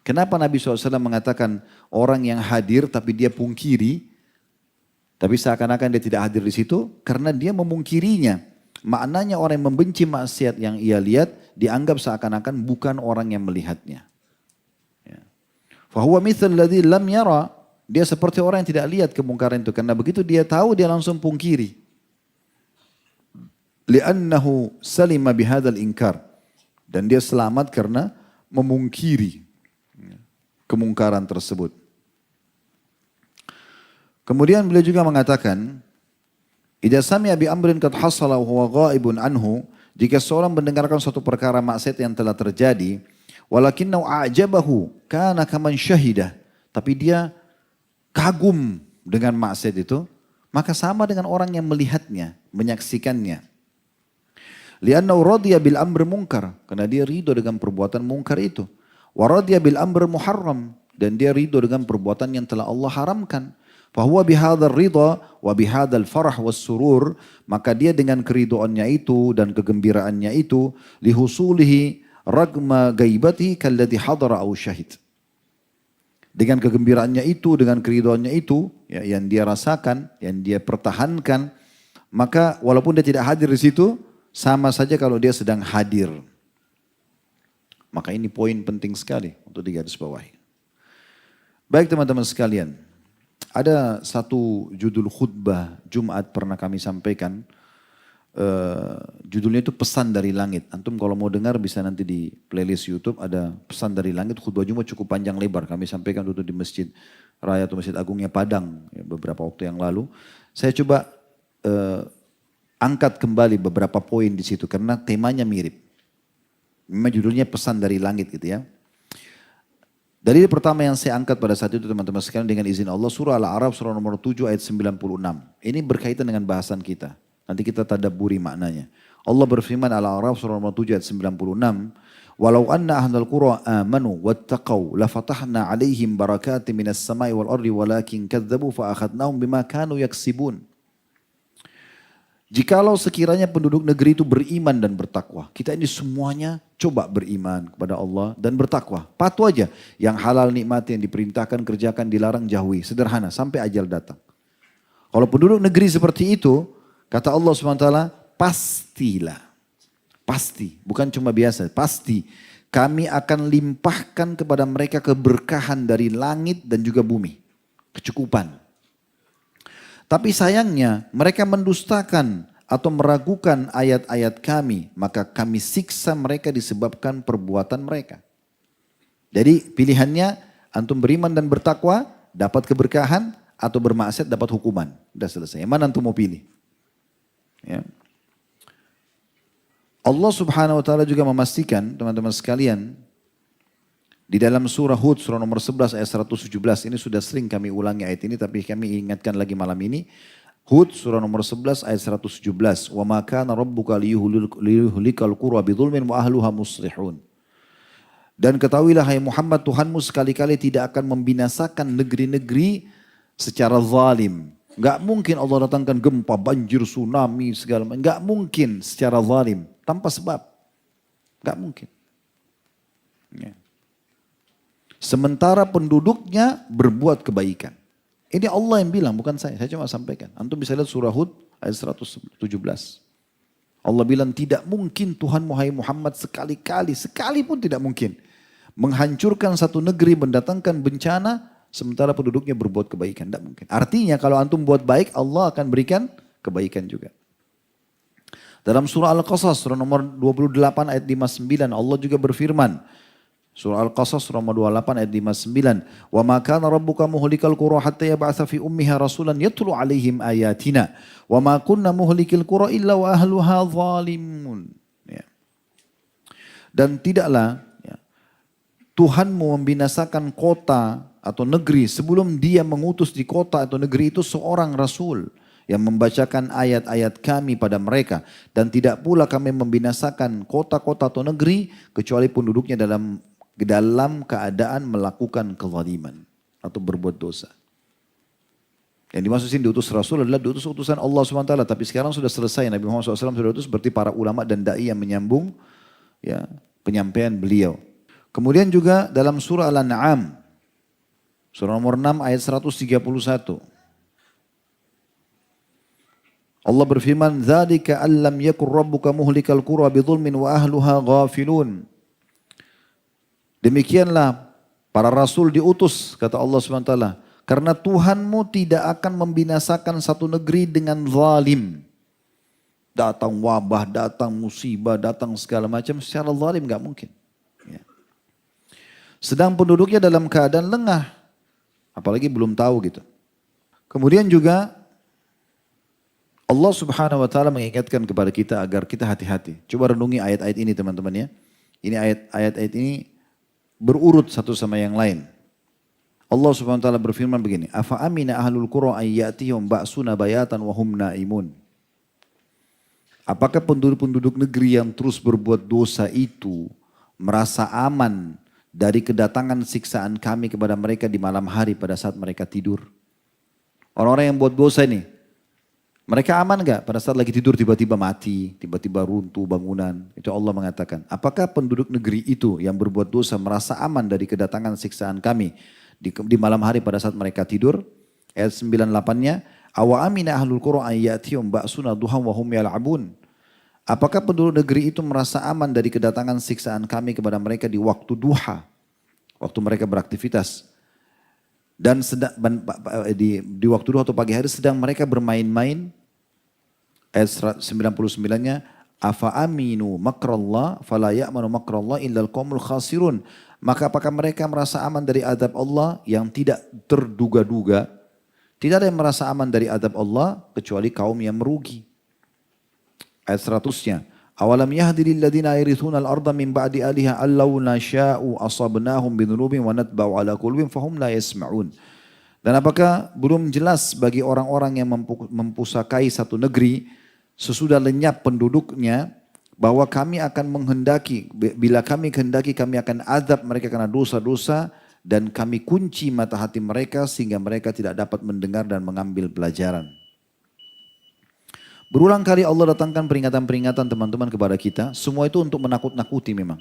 Speaker 1: Kenapa Nabi SAW mengatakan orang yang hadir tapi dia pungkiri, tapi seakan-akan dia tidak hadir di situ karena dia memungkirinya. Maknanya orang yang membenci maksiat yang ia lihat dianggap seakan-akan bukan orang yang melihatnya. Ya. Fahuwa mithal ladzi lam yara. Dia seperti orang yang tidak lihat kemungkaran itu. Karena begitu dia tahu, dia langsung pungkiri. Li'annahu salima bihadal inkar. Dan dia selamat karena memungkiri kemungkaran tersebut. Kemudian beliau juga mengatakan, idza sami'a bi amrin qad hasala wa huwa ghaibun anhu, jika seorang mendengarkan suatu perkara maksiat yang telah terjadi, walakinnahu a'jabahu kana kaman syahidah, tapi dia kagum dengan maksiat itu, maka sama dengan orang yang melihatnya, menyaksikannya. Li'annahu radiya bil amr munkar, karena dia ridho dengan perbuatan mungkar itu. Wa radiya bil amr muharram, dan dia ridho dengan perbuatan yang telah Allah haramkan. Fahuwa bihadzal ridha wa bihadzal farah was surur, maka dia dengan keridhoannya itu dan kegembiraannya itu, lihusulihi ragma gaibati kalladhi hadara au syahid. Dengan kegembiraannya itu, dengan keridhoannya itu, ya, yang dia rasakan, yang dia pertahankan, maka walaupun dia tidak hadir di situ, sama saja kalau dia sedang hadir. Maka ini poin penting sekali untuk digarisbawahi. Baik teman-teman sekalian, ada satu judul khutbah Jumat pernah kami sampaikan. Judulnya itu Pesan dari Langit. Antum kalau mau dengar bisa nanti di playlist YouTube ada Pesan dari Langit. Khutbah Jumat cukup panjang lebar. Kami sampaikan dulu di Masjid Raya atau Masjid Agungnya Padang ya, beberapa waktu yang lalu. Saya coba angkat kembali beberapa poin di situ karena temanya mirip. Memang judulnya pesan dari langit gitu ya. Dalil pertama yang saya angkat pada saat itu teman-teman sekalian dengan izin Allah, surah Al-A'raf surah nomor 7 ayat 96. Ini berkaitan dengan bahasan kita. Nanti kita tadabburi maknanya. Allah berfirman Al-A'raf surah nomor 7 ayat 96. Walau anna ahlal qura amanu wattaqau lafatahna alaihim barakatim minas samai wal ardi walakin kadzabu fa akhadnahum bima kanu yaksibun. Jikalau sekiranya penduduk negeri itu beriman dan bertakwa. Kita ini semuanya coba beriman kepada Allah dan bertakwa. Patuh aja. Yang halal nikmati, yang diperintahkan kerjakan, dilarang jauhi. Sederhana sampai ajal datang. Kalau penduduk negeri seperti itu, kata Allah SWT, pastilah. Pasti, bukan cuma biasa, pasti. Kami akan limpahkan kepada mereka keberkahan dari langit dan juga bumi. Kecukupan. Tapi sayangnya mereka mendustakan atau meragukan ayat-ayat kami. Maka kami siksa mereka disebabkan perbuatan mereka. Jadi pilihannya antum beriman dan bertakwa dapat keberkahan atau bermaksiat dapat hukuman. Sudah selesai. Mana antum mau pilih? Ya. Allah Subhanahu wa taala juga memastikan teman-teman sekalian di dalam surah Hud, surah nomor 11 ayat 117, ini sudah sering kami ulangi ayat ini, tapi kami ingatkan lagi malam ini. Hud, surah nomor 11 ayat 117. Wa ma kana rabbuka liyuhlikal qura bidzulmin wa ahluha muslihun. Dan ketahuilah hai Muhammad, Tuhanmu sekali-kali tidak akan membinasakan negeri-negeri secara zalim. Enggak mungkin Allah datangkan gempa, banjir, tsunami, segala macam. Enggak mungkin secara zalim, tanpa sebab. Enggak mungkin. Ya. Sementara penduduknya berbuat kebaikan. Ini Allah yang bilang, bukan saya cuma sampaikan. Antum bisa lihat surah Hud ayat 117. Allah bilang tidak mungkin Tuhan Muhammad sekali-kali, sekalipun tidak mungkin. Menghancurkan satu negeri, mendatangkan bencana, sementara penduduknya berbuat kebaikan. Tidak mungkin. Artinya kalau antum buat baik, Allah akan berikan kebaikan juga. Dalam surah Al-Qasas, surah nomor 28 ayat 59, Allah juga berfirman. Surah Al-Qasas surah 28 ayat 59. Wa ma kana rabbuka muhlikal qura hatta yab'atsa fi ummiha rasulan yatlu 'alaihim ayatina. Wa ma kunna muhlikil qura illa wa ahluha zalimun. Ya. Dan tidaklah ya, Tuhanmu membinasakan kota atau negeri sebelum dia mengutus di kota atau negeri itu seorang rasul yang membacakan ayat-ayat kami pada mereka. Dan tidak pula kami membinasakan kota-kota atau negeri kecuali penduduknya dalam keadaan melakukan kezaliman atau berbuat dosa. Yang dimaksud sini diutus Rasul adalah diutus utusan Allah SWT. Tapi sekarang sudah selesai, Nabi Muhammad SAW sudah diutus seperti para ulama dan da'i yang menyambung ya, penyampaian beliau. Kemudian juga dalam surah Al-An'am, surah nomor 6 ayat 131. Allah berfirman, "Dzalika allam yakur rabbuka muhlikal qura bidzulmin wa ahluha ghafilun." Demikianlah para rasul diutus, kata Allah SWT. Karena Tuhanmu tidak akan membinasakan satu negeri dengan zalim. Datang wabah, datang musibah, datang segala macam. Secara zalim gak mungkin. Ya. Sedang penduduknya dalam keadaan lengah. Apalagi belum tahu gitu. Kemudian juga Allah Subhanahu wa taala mengingatkan kepada kita agar kita hati-hati. Coba renungi ayat-ayat ini teman-teman ya. Ini ayat-ayat ini berurut satu sama yang lain. Allah Subhanahu wa taala berfirman begini, "Afa amina ahlul qura ay ya'tihum ba'suna bayatan wa hum naimun." Apakah penduduk-penduduk negeri yang terus berbuat dosa itu merasa aman dari kedatangan siksaan kami kepada mereka di malam hari pada saat mereka tidur? Orang-orang yang buat dosa ini, mereka aman gak pada saat lagi tidur tiba-tiba mati, tiba-tiba runtuh bangunan? Itu Allah mengatakan, apakah penduduk negeri itu yang berbuat dosa merasa aman dari kedatangan siksaan kami di malam hari pada saat mereka tidur? Ayat 98-nya, awa amina ahlul qura ayyatihum ba'suna duhan wa hum yal'abun. Apakah penduduk negeri itu merasa aman dari kedatangan siksaan kami kepada mereka di waktu duha, waktu mereka beraktivitas? Dan di waktu duha atau pagi hari sedang mereka bermain-main. Ayat 99-nya, afa aminu makrallah fala ya'manu makrallah illal qaumul khasirun. Maka apakah mereka merasa aman dari azab Allah yang tidak terduga-duga? Tidak ada yang merasa aman dari azab Allah kecuali kaum yang merugi. Ayat 100-nya, Awalam yahdi lil ladzina yarithuna al-ardha min ba'di ahliha allau nasha'u asabnahum bidhunubihim wa natba'u ala qulubihim fahum la yasma'un. Dan apakah belum jelas bagi orang-orang yang mempusakai satu negeri sesudah lenyap penduduknya bahwa kami akan menghendaki, bila kami kehendaki kami akan azab mereka karena dosa-dosa dan kami kunci mata hati mereka sehingga mereka tidak dapat mendengar dan mengambil pelajaran. Berulang kali Allah datangkan peringatan-peringatan teman-teman kepada kita. Semua itu untuk menakut-nakuti memang.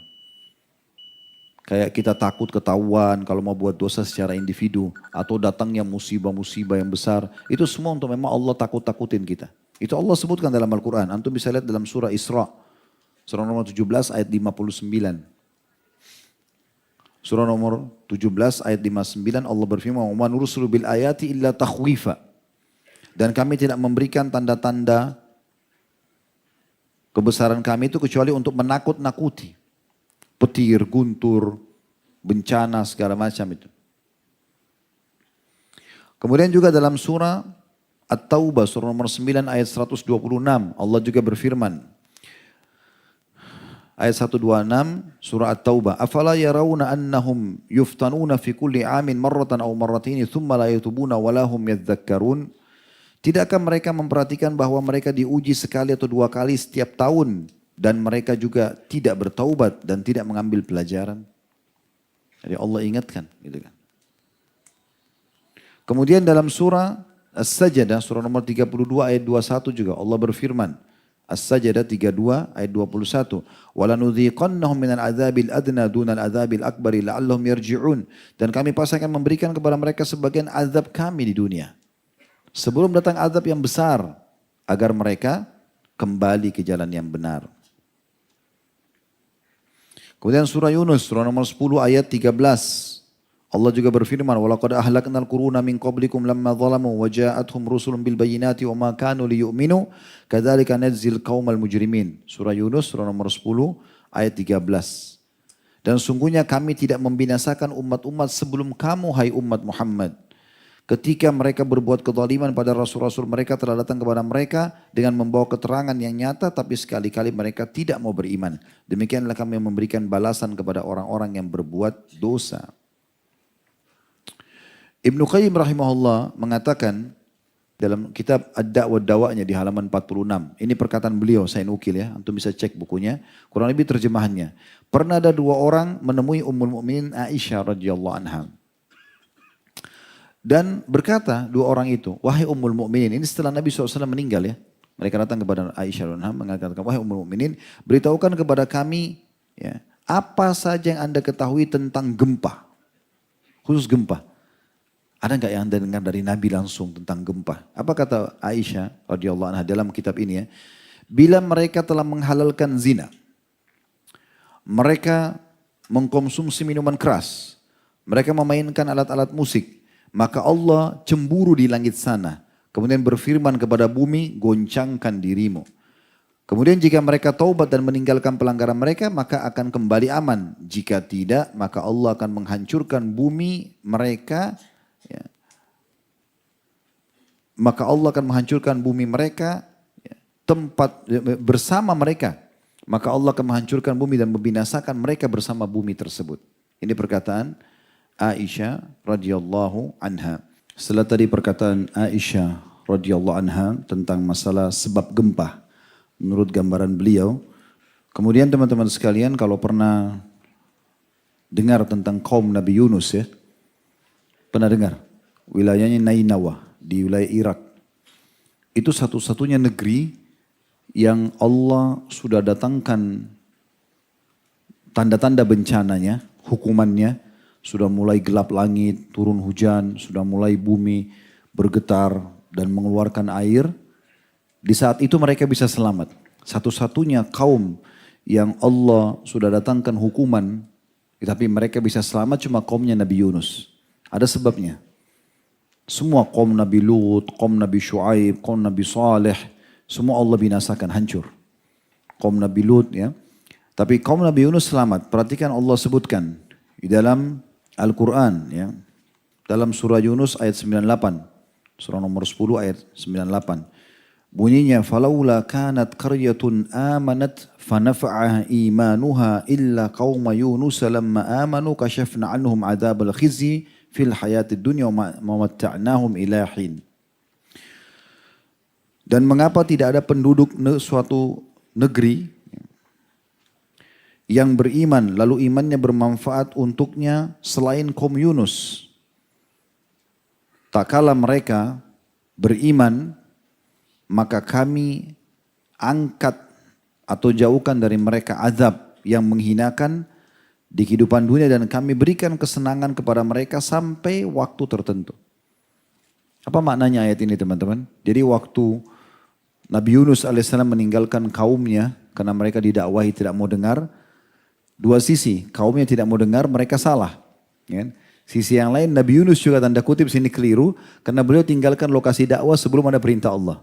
Speaker 1: Kayak kita takut ketahuan kalau mau buat dosa secara individu. Atau datangnya musibah-musibah yang besar. Itu semua untuk memang Allah takut-takutin kita. Itu Allah sebutkan dalam Al-Quran. Antum bisa lihat dalam surah Isra. Surah nomor 17 ayat 59. Surah nomor 17 ayat 59 Allah berfirman. وَمَا نُرْسِلُ بِالْآيَاتِ إِلَّا تَخْوِيفًا. Dan kami tidak memberikan tanda-tanda kebesaran kami itu kecuali untuk menakut-nakuti. Petir, guntur, bencana, segala macam itu. Kemudian juga dalam surah At-Taubah, surah nomor 9 ayat 126. Allah juga berfirman. Ayat 126 surah At-Taubah. Afala yarawna annahum yuftanuna fi kulli amin marratan aw marratini thumma la yatubuna wa lahum yadhakkarun. Tidakkah mereka memperhatikan bahwa mereka diuji sekali atau dua kali setiap tahun dan mereka juga tidak bertaubat dan tidak mengambil pelajaran? Jadi Allah ingatkan, gitu kan. Kemudian dalam surah As-Sajdah, surah nomor 32 ayat 21 juga Allah berfirman. As-Sajdah 32 ayat 21. وَلَنُذِيقَنَّهُمْ مِنَ الْعَذَابِ الْأَدْنَى دُونَ الْعَذَابِ الْأَكْبَرِ لَعَلَّهُمْ يَرْجِعُونَ. Dan kami pasti akan memberikan kepada mereka sebagian azab kami di dunia. Sebelum datang azab yang besar, agar mereka kembali ke jalan yang benar. Kemudian surah Yunus, surah nomor 10 ayat 13. Allah juga berfirman, وَلَقَدْ أَهْلَكْنَا الْقُرُونَ مِنْ قَبْلِكُمْ لَمَّا ظَلَمُوا وَجَاءَتْهُمْ رُسُلٌ بِالْبَيِّنَاتِ وَمَا كَانُوا لِيُؤْمِنُوا كَذَلِكَ نَجْزِي الْقَوْمَ الْمُجْرِمِينَ. Surah Yunus, surah nomor 10 ayat 13. Dan sungguhnya kami tidak membinasakan umat-umat sebelum kamu, hai umat Muhammad. Ketika mereka berbuat kezaliman pada rasul-rasul mereka telah datang kepada mereka dengan membawa keterangan yang nyata tapi sekali-kali mereka tidak mau beriman. Demikianlah kami memberikan balasan kepada orang-orang yang berbuat dosa. Ibnu Qayyim rahimahullah mengatakan dalam kitab Ad-Da'wah Dawa'nya di halaman 46. Ini perkataan beliau, saya nukil ya, antum bisa cek bukunya. Kurang lebih terjemahannya. Pernah ada dua orang menemui Ummul Mukminin Aisyah radhiyallahu anha. Dan berkata dua orang itu, wahai Ummul Mukminin, ini setelah Nabi SAW meninggal ya. Mereka datang kepada Aisyah radhiyallahu anha mengatakan, wahai Ummul Mukminin, beritahukan kepada kami ya, apa saja yang anda ketahui tentang gempa. Khusus gempa. Ada nggak yang anda dengar dari Nabi langsung tentang gempa? Apa kata Aisyah radhiyallahu anha dalam kitab ini ya? Bila mereka telah menghalalkan zina, mereka mengkonsumsi minuman keras, mereka memainkan alat-alat musik, maka Allah cemburu di langit sana. Kemudian berfirman kepada bumi, goncangkan dirimu. Kemudian jika mereka taubat dan meninggalkan pelanggaran mereka, maka akan kembali aman. Jika tidak, maka Allah akan menghancurkan bumi mereka. Ya. Maka Allah akan menghancurkan bumi mereka, ya, tempat bersama mereka. Maka Allah akan menghancurkan bumi dan membinasakan mereka bersama bumi tersebut. Ini perkataan Aisyah radhiyallahu anha. Setelah tadi perkataan Aisyah radhiyallahu anha tentang masalah sebab gempa menurut gambaran beliau. Kemudian teman-teman sekalian kalau pernah dengar tentang kaum Nabi Yunus ya. Pernah dengar? Wilayahnya Nainawa di wilayah Irak. Itu satu-satunya negeri yang Allah sudah datangkan tanda-tanda bencananya, hukumannya. Sudah mulai gelap langit, turun hujan, sudah mulai bumi bergetar dan mengeluarkan air. Di saat itu mereka bisa selamat. Satu-satunya kaum yang Allah sudah datangkan hukuman, tapi mereka bisa selamat cuma kaumnya Nabi Yunus. Ada sebabnya. Semua kaum Nabi Lut, kaum Nabi Shu'aib, kaum Nabi Saleh, semua Allah binasakan, hancur. Kaum Nabi Lut ya. Tapi kaum Nabi Yunus selamat. Perhatikan Allah sebutkan di dalam Al-Quran ya. Dalam surah Yunus ayat 98. Surah nomor 10 ayat 98. Bunyinya falaula kanat qaryatun amanat fanafa'aha imanuha illa qauma Yunus lamma amanu kashafna anhum adzabal khizyi fil hayatid dunya wa matta'nahum ila hin. Dan mengapa tidak ada penduduk suatu negeri yang beriman lalu imannya bermanfaat untuknya selain kaum Yunus. Tak kala mereka beriman, maka kami angkat atau jauhkan dari mereka azab yang menghinakan di kehidupan dunia dan kami berikan kesenangan kepada mereka sampai waktu tertentu. Apa maknanya ayat ini teman-teman? Jadi waktu Nabi Yunus alaihissalam meninggalkan kaumnya karena mereka didakwahi tidak mau dengar, dua sisi, kaumnya tidak mau dengar, mereka salah. Ya. Sisi yang lain Nabi Yunus juga tanda kutip sini keliru karena beliau tinggalkan lokasi dakwah sebelum ada perintah Allah.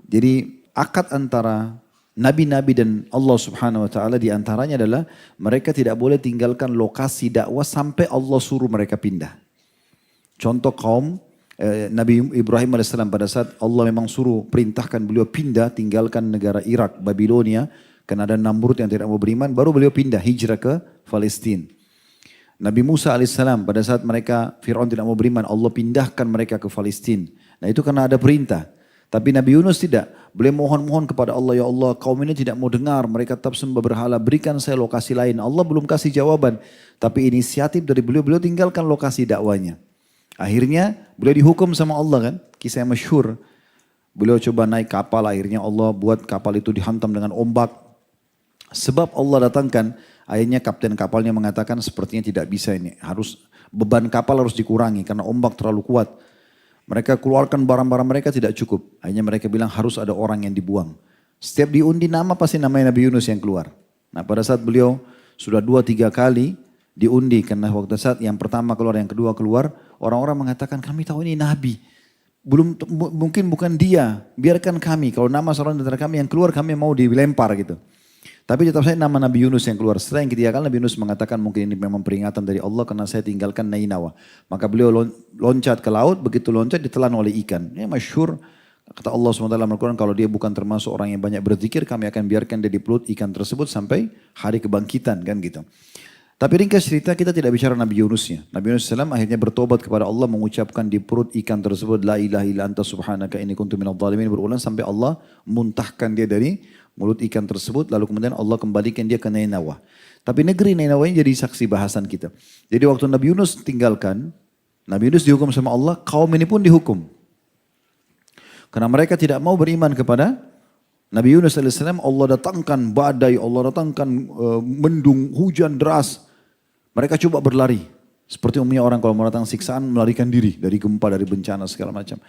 Speaker 1: Jadi akad antara nabi-nabi dan Allah Subhanahu wa taala di antaranya adalah mereka tidak boleh tinggalkan lokasi dakwah sampai Allah suruh mereka pindah. Contoh kaum Nabi Ibrahim alaihissalam pada saat Allah memang suruh perintahkan beliau pindah tinggalkan negara Irak, Babilonia karena ada Namrud yang tidak mau beriman, baru beliau pindah hijrah ke Palestina. Nabi Musa alaihissalam pada saat mereka Fir'aun tidak mau beriman, Allah pindahkan mereka ke Palestina. Nah itu karena ada perintah. Tapi Nabi Yunus tidak. Beliau mohon-mohon kepada Allah, ya Allah kaum ini tidak mau dengar, mereka tetap sembah berhala, berikan saya lokasi lain. Allah belum kasih jawaban. Tapi inisiatif dari beliau, beliau tinggalkan lokasi dakwanya. Akhirnya beliau dihukum sama Allah kan, kisah yang masyhur. Beliau coba naik kapal, akhirnya Allah buat kapal itu dihantam dengan ombak. Sebab Allah datangkan, akhirnya kapten kapalnya mengatakan sepertinya tidak bisa ini. Beban kapal harus dikurangi karena ombak terlalu kuat. Mereka keluarkan barang-barang mereka tidak cukup. Akhirnya mereka bilang harus ada orang yang dibuang. Setiap diundi nama pasti namanya Nabi Yunus yang keluar. Nah pada saat beliau sudah 2-3 kali diundi. Karena waktu saat yang pertama keluar, yang kedua keluar. Orang-orang mengatakan kami tahu ini Nabi. Mungkin bukan dia. Biarkan kami. Kalau nama seorang dari kami yang keluar kami mau dilempar gitu. Tapi tetap saya nama Nabi Yunus yang keluar. Setelah yang ketiga kali Nabi Yunus mengatakan mungkin ini memang peringatan dari Allah karena saya tinggalkan Nainawa. Maka beliau loncat ke laut, begitu loncat ditelan oleh ikan. Ini masyhur kata Allah SWT Al-Quran, kalau dia bukan termasuk orang yang banyak berzikir, kami akan biarkan dia di perut ikan tersebut sampai hari kebangkitan kan gitu. Tapi ringkas cerita kita tidak bicara Nabi Yunusnya. Nabi Yunus SAW akhirnya bertobat kepada Allah mengucapkan di perut ikan tersebut la ilaha illa anta subhanaka inni kuntu minadh dhalimin, berulang sampai Allah muntahkan dia dari mulut ikan tersebut, lalu kemudian Allah kembalikan dia ke Nainawa. Tapi negeri Nainawa ini jadi saksi bahasan kita. Jadi waktu Nabi Yunus tinggalkan, Nabi Yunus dihukum sama Allah, kaum ini pun dihukum. Karena mereka tidak mau beriman kepada Nabi Yunus AS, Allah datangkan badai, Allah datangkan mendung, hujan deras. Mereka coba berlari. Seperti umumnya orang kalau mau datang siksaan melarikan diri dari gempa, dari bencana segala macam.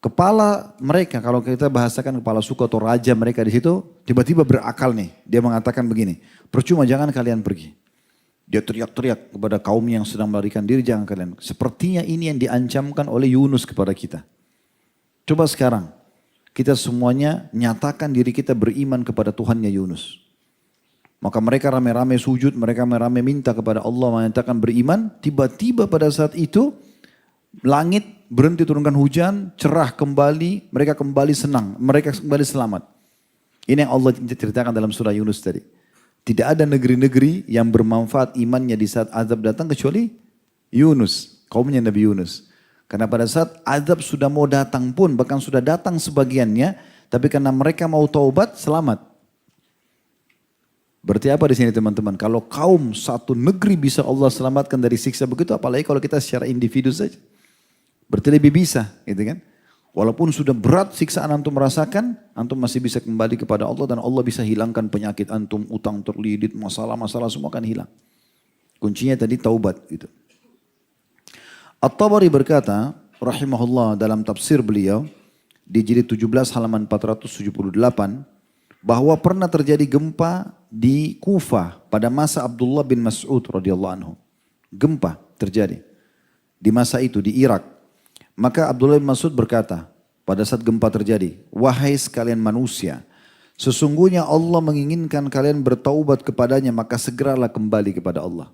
Speaker 1: Kepala mereka, kalau kita bahasakan kepala suku atau raja mereka di situ, tiba-tiba berakal nih. Dia mengatakan begini, percuma jangan kalian pergi. Dia teriak-teriak kepada kaum yang sedang melarikan diri, jangan kalian. Sepertinya ini yang diancamkan oleh Yunus kepada kita. Coba sekarang, kita semuanya nyatakan diri kita beriman kepada Tuhannya Yunus. Maka mereka rame-rame sujud, mereka rame-rame minta kepada Allah menyatakan beriman. Tiba-tiba pada saat itu, langit berhenti turunkan hujan, cerah kembali, mereka kembali senang, mereka kembali selamat. Ini yang Allah ceritakan dalam surah Yunus tadi. Tidak ada negeri-negeri yang bermanfaat imannya di saat azab datang kecuali Yunus, kaumnya Nabi Yunus. Karena pada saat azab sudah mau datang pun, bahkan sudah datang sebagiannya, tapi karena mereka mau taubat, selamat. Berarti apa di sini teman-teman? Kalau kaum satu negeri bisa Allah selamatkan dari siksa begitu, apalagi kalau kita secara individu saja. Berarti lebih bisa, gitu kan? Walaupun sudah berat siksaan antum merasakan, antum masih bisa kembali kepada Allah dan Allah bisa hilangkan penyakit antum, utang terlilit, masalah-masalah semua akan hilang. Kuncinya tadi taubat gitu. At-Tabari berkata, rahimahullah dalam tafsir beliau di jilid 17 halaman 478, bahwa pernah terjadi gempa di Kufah pada masa Abdullah bin Mas'ud radhiyallahu anhu. Gempa terjadi di masa itu di Irak. Maka Abdullah bin Mas'ud berkata pada saat gempa terjadi, wahai sekalian manusia, sesungguhnya Allah menginginkan kalian bertaubat kepadanya, maka segeralah kembali kepada Allah.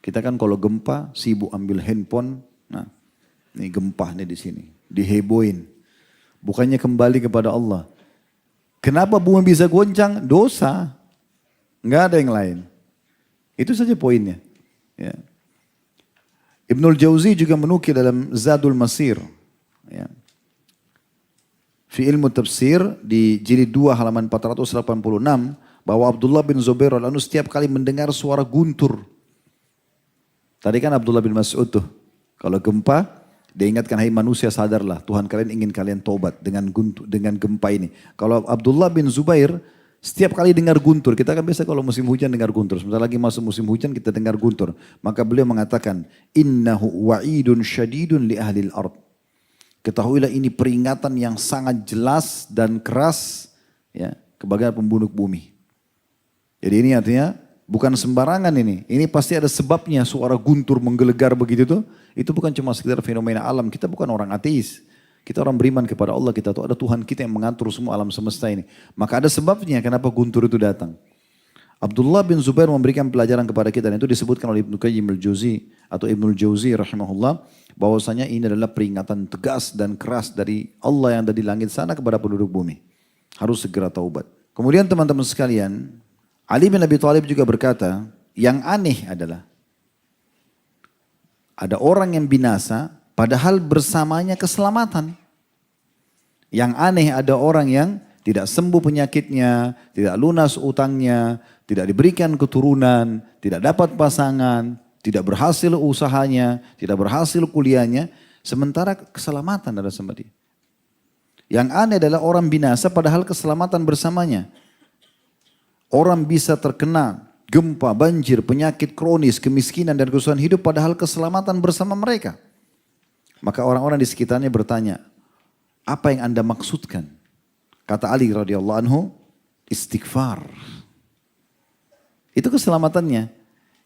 Speaker 1: Kita kan kalau gempa sibuk ambil handphone, nah ini gempa nih di sini, diheboin. bukannya kembali kepada Allah. Kenapa bumi bisa goncang? Dosa. Nggak ada yang lain. Itu saja poinnya. Ya. Ibnul Jauzi juga menukil dalam Zadul Masir. Ya. Fi ilmu tafsir di jilid 2 halaman 486 bahwa Abdullah bin Zubair al-Anu setiap kali mendengar suara guntur. Tadi kan Abdullah bin Mas'ud tuh. Kalau gempa, dia ingatkan, hai manusia sadarlah, Tuhan kalian ingin kalian tobat dengan gempa ini. Kalau Abdullah bin Zubair, setiap kali dengar guntur, kita kan biasa kalau musim hujan dengar guntur. Sebentar lagi masuk musim hujan kita dengar guntur. Maka beliau mengatakan, innahu wa'idun syadidun li ahlil ard. Ketahuilah ini peringatan yang sangat jelas dan keras ya, kepada penduduk bumi. Jadi ini artinya bukan sembarangan ini. Ini pasti ada sebabnya suara guntur menggelegar begitu tuh. Itu bukan cuma sekedar fenomena alam. Kita bukan orang ateis. Kita orang beriman kepada Allah. Kita tahu ada Tuhan kita yang mengatur semua alam semesta ini. Maka ada sebabnya kenapa guntur itu datang. Abdullah bin Zubair memberikan pelajaran kepada kita. Dan itu disebutkan oleh Ibnu Qayyim al-Jauzi atau Ibnul Jauzi rahimahullah. Bahwasanya ini adalah peringatan tegas dan keras dari Allah yang ada di langit sana kepada penduduk bumi. Harus segera taubat. Kemudian teman-teman sekalian, Ali bin Abi Thalib juga berkata, yang aneh adalah ada orang yang binasa padahal bersamanya keselamatan. Yang aneh ada orang yang tidak sembuh penyakitnya, tidak lunas utangnya, tidak diberikan keturunan, tidak dapat pasangan, tidak berhasil usahanya, tidak berhasil kuliahnya, sementara keselamatan ada sama dia. Yang aneh adalah orang binasa padahal keselamatan bersamanya. Orang bisa terkena gempa, banjir, penyakit kronis, kemiskinan dan kesusahan hidup padahal keselamatan bersama mereka. Maka orang-orang di sekitarnya bertanya, apa yang Anda maksudkan? Kata Ali radhiyallahu anhu, istighfar. Itu keselamatannya.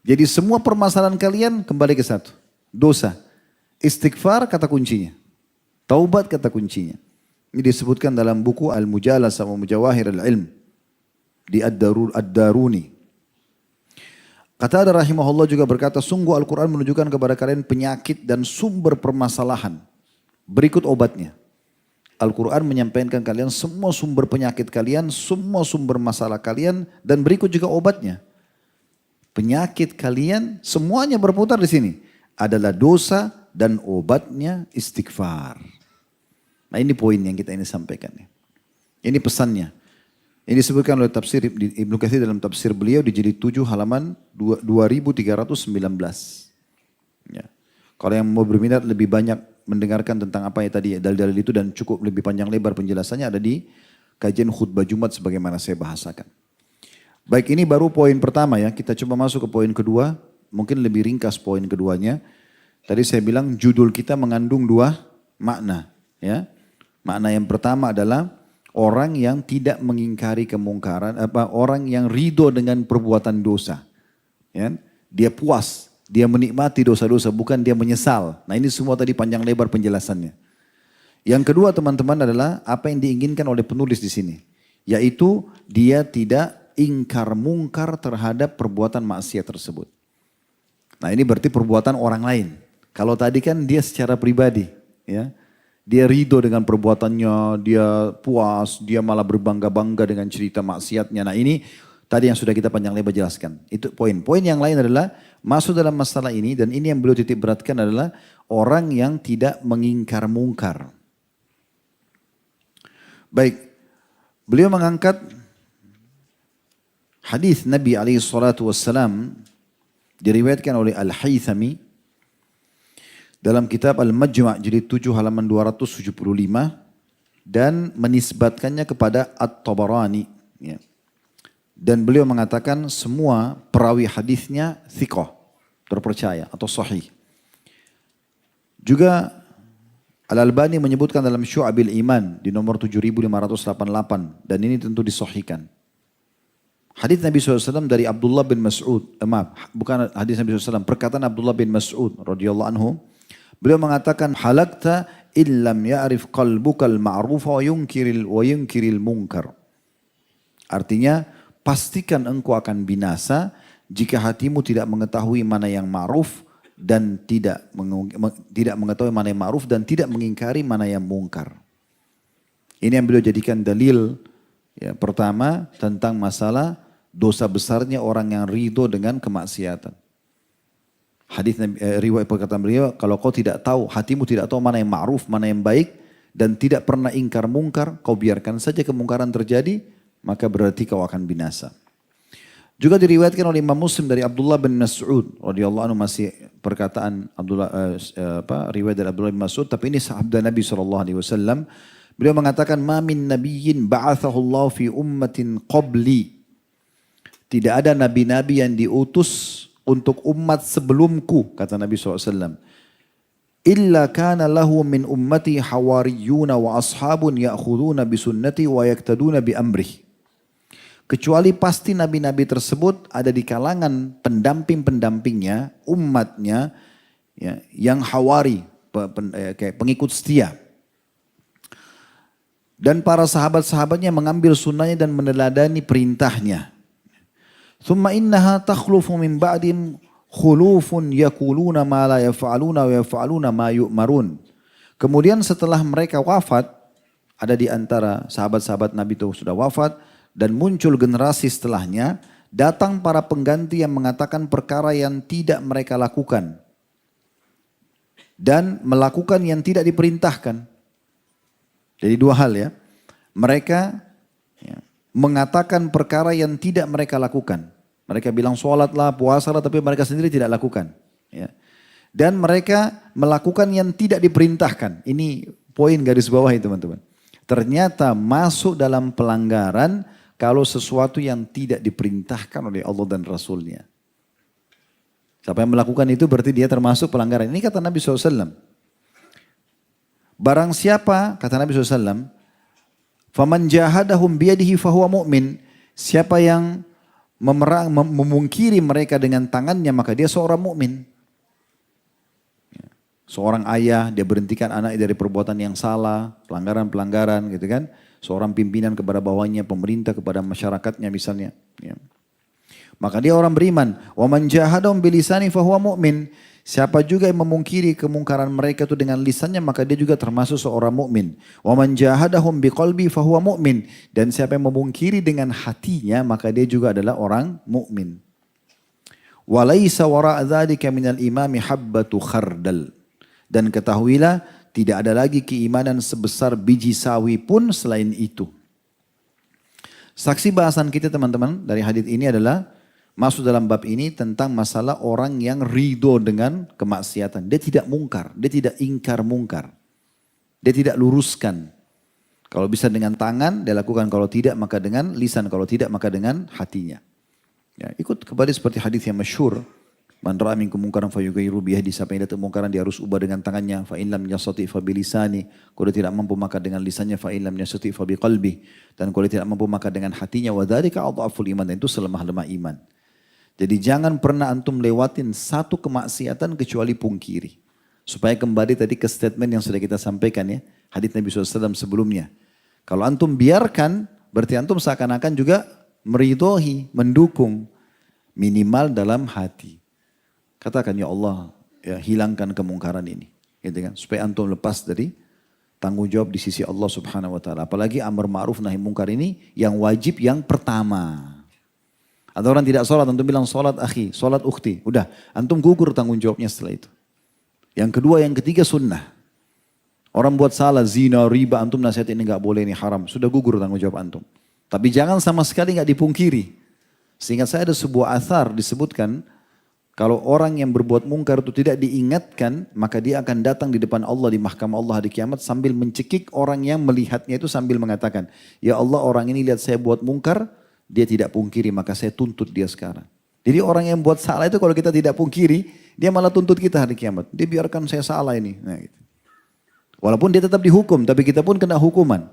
Speaker 1: Jadi semua permasalahan kalian kembali ke satu, dosa. Istighfar kata kuncinya. Taubat kata kuncinya. Ini disebutkan dalam buku Al-Mujalasah wa Mujawahir al-Ilm di Ad-Daruni. Kata ada rahimahullah juga berkata, sungguh Al-Quran menunjukkan kepada kalian penyakit dan sumber permasalahan. Berikut obatnya. Al-Quran menyampaikan kalian semua sumber penyakit kalian, semua sumber masalah kalian, dan berikut juga obatnya. Penyakit kalian semuanya berputar di sini. Adalah dosa dan obatnya istighfar. Nah ini poin yang kita ini sampaikan. Ini pesannya. Ini disebutkan oleh tafsir Ibnu Katsir dalam tafsir beliau di jilid 7 halaman 2319. Ya. Kalau yang mau berminat lebih banyak mendengarkan tentang apa yang tadi dalil-dalil itu dan cukup lebih panjang lebar penjelasannya ada di kajian khutbah Jumat sebagaimana saya bahasakan. Baik, ini baru poin pertama ya. Kita coba masuk ke poin kedua. Mungkin lebih ringkas poin keduanya. Tadi saya bilang judul kita mengandung dua makna. Ya. Makna yang pertama adalah orang yang tidak mengingkari kemungkaran, orang yang ridho dengan perbuatan dosa. Ya. Dia puas, dia menikmati dosa-dosa, bukan dia menyesal. Nah ini semua tadi panjang lebar penjelasannya. Yang kedua teman-teman adalah apa yang diinginkan oleh penulis di sini. Yaitu dia tidak ingkar mungkar terhadap perbuatan maksiat tersebut. Nah ini berarti perbuatan orang lain. Kalau tadi kan dia secara pribadi. Ya. Dia ridho dengan perbuatannya, dia puas, dia malah berbangga-bangga dengan cerita maksiatnya. Nah ini tadi yang sudah kita panjang lebar jelaskan. Itu poin. Poin yang lain adalah masuk dalam masalah ini dan ini yang beliau titik beratkan adalah orang yang tidak mengingkar mungkar. Baik, beliau mengangkat hadis Nabi SAW diriwayatkan oleh Al-Haythami dalam kitab Al-Majma' jilid 7 halaman 275 dan menisbatkannya kepada At-Tabarani. Ya. Dan beliau mengatakan semua perawi hadisnya thiqah, terpercaya atau sahih. Juga Al-Albani menyebutkan dalam Syu'abil Iman di nomor 7588 dan ini tentu disahihkan. Hadis Nabi SAW dari Abdullah bin Mas'ud, bukan hadis Nabi SAW, perkataan Abdullah bin Mas'ud radhiyallahu anhu. Beliau mengatakan halakta illam ya'rif qalbukal ma'rufa wa yunkiril munkar. Artinya pastikan engkau akan binasa jika hatimu tidak mengetahui mana yang ma'ruf dan tidak mengetahui mana yang ma'ruf dan tidak mengingkari mana yang mungkar. Ini yang beliau jadikan dalil. Ya, pertama tentang masalah dosa besarnya orang yang ridho dengan kemaksiatan. Hadis riwayat perkataan beliau, kalau kau tidak tahu, hatimu tidak tahu mana yang ma'ruf, mana yang baik, dan tidak pernah ingkar mungkar, kau biarkan saja kemungkaran terjadi, maka berarti kau akan binasa. Juga diriwayatkan oleh Imam Muslim dari Abdullah bin Mas'ud radhiyallahu anhu, masih perkataan riwayat dari Abdullah bin Mas'ud, tapi ini sahabat Nabi SAW. Beliau mengatakan, "Ma min nabiyyin ba'athahu Allah fi ummatin qabli." Tidak ada nabi-nabi yang diutus untuk umat sebelumku, kata Nabi SAW. "Illa kana lahu min ummati hawariyuna wa ashabun ya'khuduna bisunnati wa yaktaduna bi amrih." Kecuali pasti nabi-nabi tersebut ada di kalangan pendamping-pendampingnya, umatnya, ya, yang hawari, kayak pengikut setia. Dan para sahabat-sahabatnya mengambil sunnahnya dan meneladani perintahnya. Thumma innaha takhlufu min ba'dim khulufun yakuluna ma la yaf'aluna wa yaf'aluna ma yu'marun. Kemudian setelah mereka wafat, ada di antara sahabat-sahabat Nabi itu sudah wafat, dan muncul generasi setelahnya, datang para pengganti yang mengatakan perkara yang tidak mereka lakukan. Dan melakukan yang tidak diperintahkan. Jadi dua hal ya. Mereka mengatakan perkara yang tidak mereka lakukan. Mereka bilang sholatlah, puasalah, tapi mereka sendiri tidak lakukan. Ya. Dan mereka melakukan yang tidak diperintahkan. Ini poin garis bawah teman-teman. Ternyata masuk dalam pelanggaran kalau sesuatu yang tidak diperintahkan oleh Allah dan Rasulnya. Siapa yang melakukan itu berarti dia termasuk pelanggaran. Ini kata Nabi SAW. Barang siapa, kata Nabi SAW, "Faman jahadahum biyadihi fahuwa mu'min." Siapa yang memungkiri mereka dengan tangannya, maka dia seorang mukmin. Seorang ayah, dia berhentikan anaknya dari perbuatan yang salah, pelanggaran-pelanggaran gitu kan. Seorang pimpinan kepada bawahnya, pemerintah kepada masyarakatnya misalnya. Ya. Maka dia orang beriman. Wa man jahadahum bilisani fahuwa mu'min. Siapa juga yang memungkiri kemungkaran mereka itu dengan lisannya, maka dia juga termasuk seorang mukmin. Wa man jahadahum biqalbi fahuwa mu'min. Dan siapa yang memungkiri dengan hatinya, maka dia juga adalah orang mukmin. Wa laisa wara' dzalika minal imami habbatu khardal. Dan ketahuilah, tidak ada lagi keimanan sebesar biji sawi pun selain itu. Saksi bahasan kita teman-teman dari hadis ini adalah masuk dalam bab ini tentang masalah orang yang ridho dengan kemaksiatan. Dia tidak mungkar, dia tidak ingkar mungkar. Dia tidak luruskan. Kalau bisa dengan tangan, dia lakukan. Kalau tidak, maka dengan lisan. Kalau tidak, maka dengan hatinya. Ya, ikut kembali seperti hadis yang masyhur. Man ra'a minkum munkaran falyughayyirhu biyadihi, siapa yang lihat kemungkaran dia harus ubah dengan tangannya. Fa in lam yastati' fa bilisani, kalau dia tidak mampu maka dengan lisannya. Fa in lam yastati' fa biqalbi, dan kalau dia tidak mampu maka dengan hatinya. Wa dzalika adhaful iman, dan itu selemah-lemah iman. Jadi jangan pernah antum lewatin satu kemaksiatan kecuali pungkiri. Supaya kembali tadi ke statement yang sudah kita sampaikan ya, hadits Nabi SAW sebelumnya. Kalau antum biarkan, berarti antum seakan-akan juga meridhoi, mendukung, minimal dalam hati. Katakan, ya Allah, ya, hilangkan kemungkaran ini, gitu kan? Supaya antum lepas dari tanggung jawab di sisi Allah Subhanahu Wa Taala. Apalagi amar ma'ruf nahi mungkar ini yang wajib yang pertama. Ada orang tidak sholat, antum bilang sholat akhi, sholat ukhti, udah, antum gugur tanggung jawabnya setelah itu. Yang kedua, yang ketiga sunnah. Orang buat salah, zina, riba, antum nasihat ini nggak boleh, ini haram, sudah gugur tanggung jawab antum. Tapi jangan sama sekali nggak dipungkiri. Seingat saya ada sebuah athar disebutkan, kalau orang yang berbuat mungkar itu tidak diingatkan, maka dia akan datang di depan Allah di mahkamah Allah hari kiamat sambil mencekik orang yang melihatnya itu sambil mengatakan, ya Allah, orang ini lihat saya buat mungkar, dia tidak pungkiri, maka saya tuntut dia sekarang. Jadi orang yang buat salah itu kalau kita tidak pungkiri, dia malah tuntut kita hari kiamat. Dia biarkan saya salah ini. Nah, gitu. Walaupun dia tetap dihukum, tapi kita pun kena hukuman.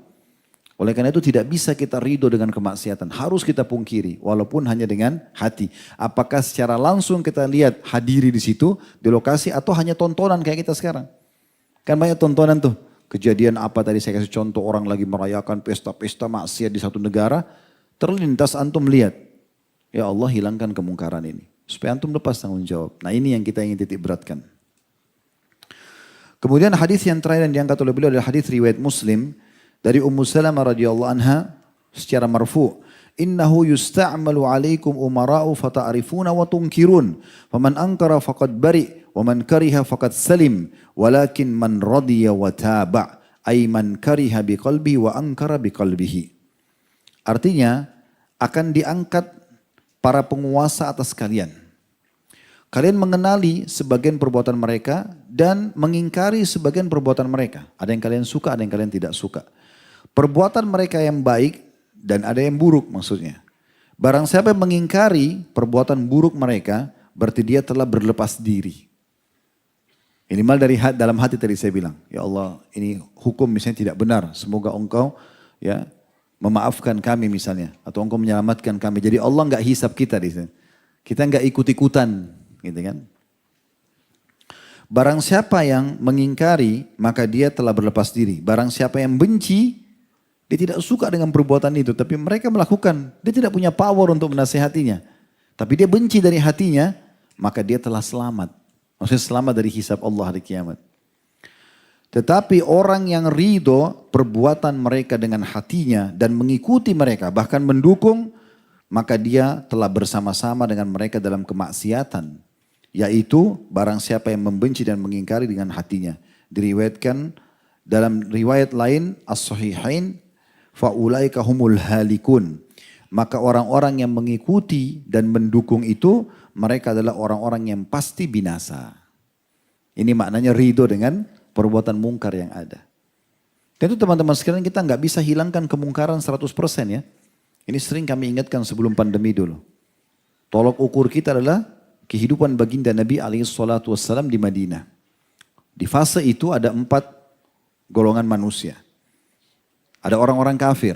Speaker 1: Oleh karena itu tidak bisa kita ridho dengan kemaksiatan. Harus kita pungkiri, walaupun hanya dengan hati. Apakah secara langsung kita lihat hadiri di situ, di lokasi, atau hanya tontonan kayak kita sekarang. Kan banyak tontonan tuh. Kejadian apa tadi saya kasih contoh, orang lagi merayakan pesta-pesta maksiat di satu negara. Terlintas antum lihat. Ya Allah, hilangkan kemungkaran ini. Supaya antum lepas tanggung jawab. Nah ini yang kita ingin titik beratkan. Kemudian hadis yang terakhir yang diangkat oleh beliau adalah hadis riwayat Muslim Dari Ummu Salamah radhiyallahu anha secara marfu, innahu yusta'malu alaikum umara'u fata'rifuna wa tunkirun, faman ankara faqad bari, wa man kariha faqad salim, walakin man radiya wa taba', ay man kariha biqalbi wa ankara biqalbihi. Artinya akan diangkat para penguasa atas kalian. Kalian mengenali sebagian perbuatan mereka dan mengingkari sebagian perbuatan mereka. Ada yang kalian suka, ada yang kalian tidak suka. Perbuatan mereka yang baik dan ada yang buruk maksudnya. Barang siapa yang mengingkari perbuatan buruk mereka, berarti dia telah berlepas diri. Minimal dari dalam hati tadi saya bilang, ya Allah ini hukum misalnya tidak benar, semoga engkau ya memaafkan kami misalnya, atau engkau menyelamatkan kami. Jadi Allah nggak hisap kita di sini. Kita nggak ikut-ikutan, gitu kan? Barang siapa yang mengingkari, maka dia telah berlepas diri. Barang siapa yang benci, dia tidak suka dengan perbuatan itu, tapi mereka melakukan. Dia tidak punya power untuk menasihatinya. Tapi dia benci dari hatinya, maka dia telah selamat. Maksudnya selamat dari hisab Allah hari kiamat. Tetapi orang yang ridho perbuatan mereka dengan hatinya dan mengikuti mereka, bahkan mendukung, maka dia telah bersama-sama dengan mereka dalam kemaksiatan. Yaitu barang siapa yang membenci dan mengingkari dengan hatinya. Diriwayatkan dalam riwayat lain, as-sahihain, fa'ulaika humul halikun. Maka orang-orang yang mengikuti dan mendukung itu, mereka adalah orang-orang yang pasti binasa. Ini maknanya ridho dengan perbuatan mungkar yang ada. Dan itu teman-teman sekalian, kita nggak bisa hilangkan kemungkaran 100% ya. Ini sering kami ingatkan sebelum pandemi dulu. Tolok ukur kita adalah kehidupan baginda Nabi SAW di Madinah. Di fase itu ada 4 golongan manusia. Ada orang-orang kafir,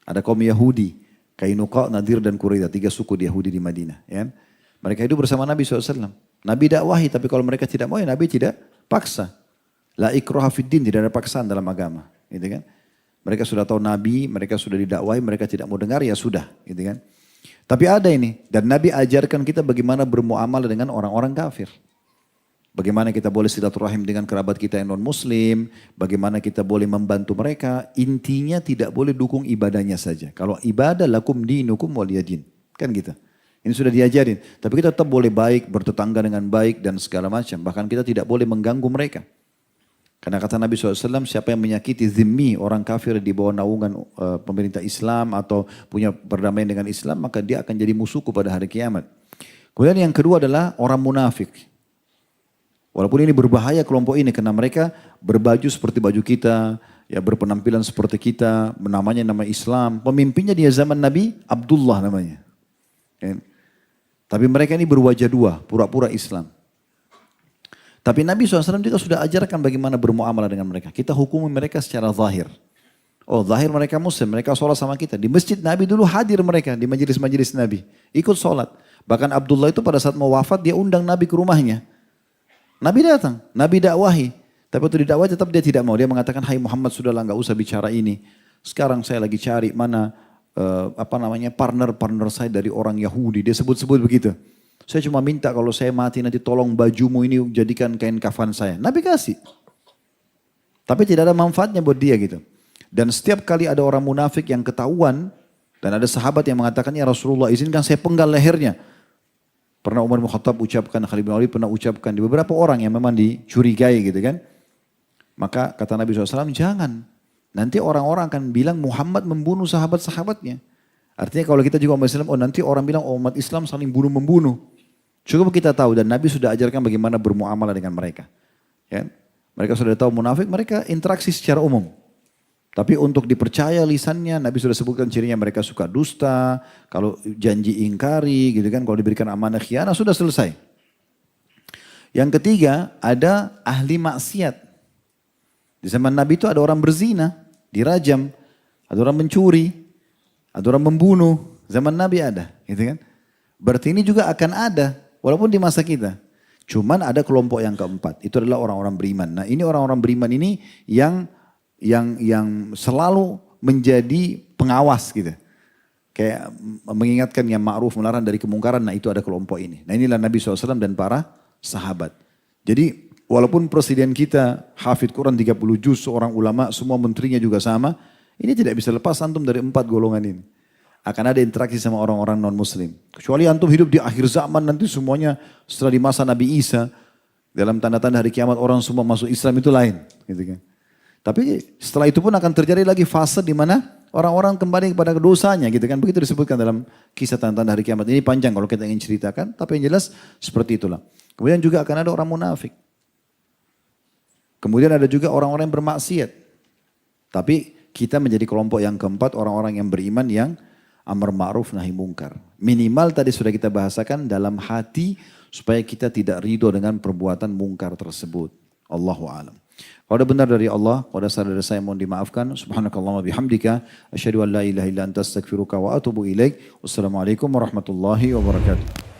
Speaker 1: ada kaum Yahudi, Kainuqa, Nadir dan Quraidah, 3 suku di Yahudi di Madinah. Ya. Mereka hidup bersama Nabi SAW. Nabi dakwahi, tapi kalau mereka tidak mau ya Nabi tidak paksa. La ikraha fiddin, tidak ada paksaan dalam agama, gitu kan? Mereka sudah tahu Nabi, mereka sudah didakwahi, mereka tidak mau dengar ya sudah, gitu kan? Tapi ada ini, dan Nabi ajarkan kita bagaimana bermuamalah dengan orang-orang kafir. Bagaimana kita boleh silaturahim dengan kerabat kita yang non-muslim, bagaimana kita boleh membantu mereka, intinya tidak boleh dukung ibadahnya saja. Kalau ibadah lakum dinukum waliyadin, kan gitu. Ini sudah diajarin, tapi kita tetap boleh baik, bertetangga dengan baik dan segala macam. Bahkan kita tidak boleh mengganggu mereka. Karena kata Nabi SAW, siapa yang menyakiti zimmi, orang kafir di bawah naungan pemerintah Islam atau punya perdamaian dengan Islam, maka dia akan jadi musuhku pada hari kiamat. Kemudian yang kedua adalah orang munafik. Walaupun ini berbahaya kelompok ini, karena mereka berbaju seperti baju kita, ya berpenampilan seperti kita, namanya nama Islam. Pemimpinnya di zaman Nabi, Abdullah namanya. Ya. Tapi mereka ini berwajah dua, pura-pura Islam. Tapi Nabi SAW juga sudah ajarkan bagaimana bermuamalah dengan mereka. Kita hukumi mereka secara zahir. Oh zahir mereka muslim, mereka sholat sama kita. Di masjid Nabi dulu hadir mereka di majelis-majelis Nabi. Ikut sholat. Bahkan Abdullah itu pada saat mau wafat dia undang Nabi ke rumahnya. Nabi datang, Nabi dakwahi. Tapi waktu didakwahi tetap dia tidak mau. Dia mengatakan, hai Muhammad sudahlah gak usah bicara ini. Sekarang saya lagi cari mana partner-partner saya dari orang Yahudi. Dia sebut-sebut begitu. Saya cuma minta kalau saya mati nanti tolong bajumu ini jadikan kain kafan saya. Nabi kasih. Tapi tidak ada manfaatnya buat dia gitu. Dan setiap kali ada orang munafik yang ketahuan. Dan ada sahabat yang mengatakan, ya Rasulullah izinkan saya penggal lehernya. Pernah Umar bin Khattab ucapkan, Khalid bin Walid pernah ucapkan. Di beberapa orang yang memang dicurigai gitu kan. Maka kata Nabi SAW, jangan. Nanti orang-orang akan bilang Muhammad membunuh sahabat-sahabatnya. Artinya kalau kita juga umat Islam, oh nanti orang bilang oh, umat Islam saling bunuh-membunuh. Cukup kita tahu dan Nabi sudah ajarkan bagaimana bermuamalah dengan mereka. Ya. Mereka sudah tahu munafik, mereka interaksi secara umum. Tapi untuk dipercaya lisannya, Nabi sudah sebutkan cirinya mereka suka dusta, kalau janji ingkari gitu kan, kalau diberikan amanah khianat sudah selesai. Yang ketiga ada ahli maksiat. Di zaman Nabi itu ada orang berzina, dirajam, ada orang mencuri, ada orang membunuh. Zaman Nabi ada, gitu kan? Berarti ini juga akan ada. Walaupun di masa kita. Cuman ada kelompok yang keempat. Itu adalah orang-orang beriman. Nah ini orang-orang beriman ini yang selalu menjadi pengawas gitu. Kayak mengingatkan yang ma'ruf melarang dari kemungkaran. Nah itu ada kelompok ini. Nah inilah Nabi SAW dan para sahabat. Jadi Walaupun presiden kita hafid Quran 30 juz, seorang ulama, semua menterinya juga sama. Ini tidak bisa lepas antum dari 4 golongan ini. Akan ada interaksi sama orang-orang non-muslim. Kecuali antum hidup di akhir zaman nanti semuanya setelah di masa Nabi Isa. Dalam tanda-tanda hari kiamat orang semua masuk Islam itu lain. Gitu kan. Tapi setelah itu pun akan terjadi lagi fase di mana orang-orang kembali kepada dosanya gitu kan. Begitu disebutkan dalam kisah tanda-tanda hari kiamat. Ini panjang kalau kita ingin ceritakan. Tapi yang jelas seperti itulah. Kemudian juga akan ada orang munafik. Kemudian ada juga orang-orang yang bermaksiat. Tapi kita menjadi kelompok yang keempat, orang-orang yang beriman yang amar ma'ruf nahi mungkar. Minimal tadi sudah kita bahasakan dalam hati supaya kita tidak ridho dengan perbuatan mungkar tersebut. Allahu a'lam. Kalau ada benar dari Allah, kalau ada salah dari saya mohon dimaafkan. Subhanakallahumma bihamdika asyhadu an la ilaha illa anta astaghfiruka wa atubu ilaik. Wassalamualaikum warahmatullahi wabarakatuh.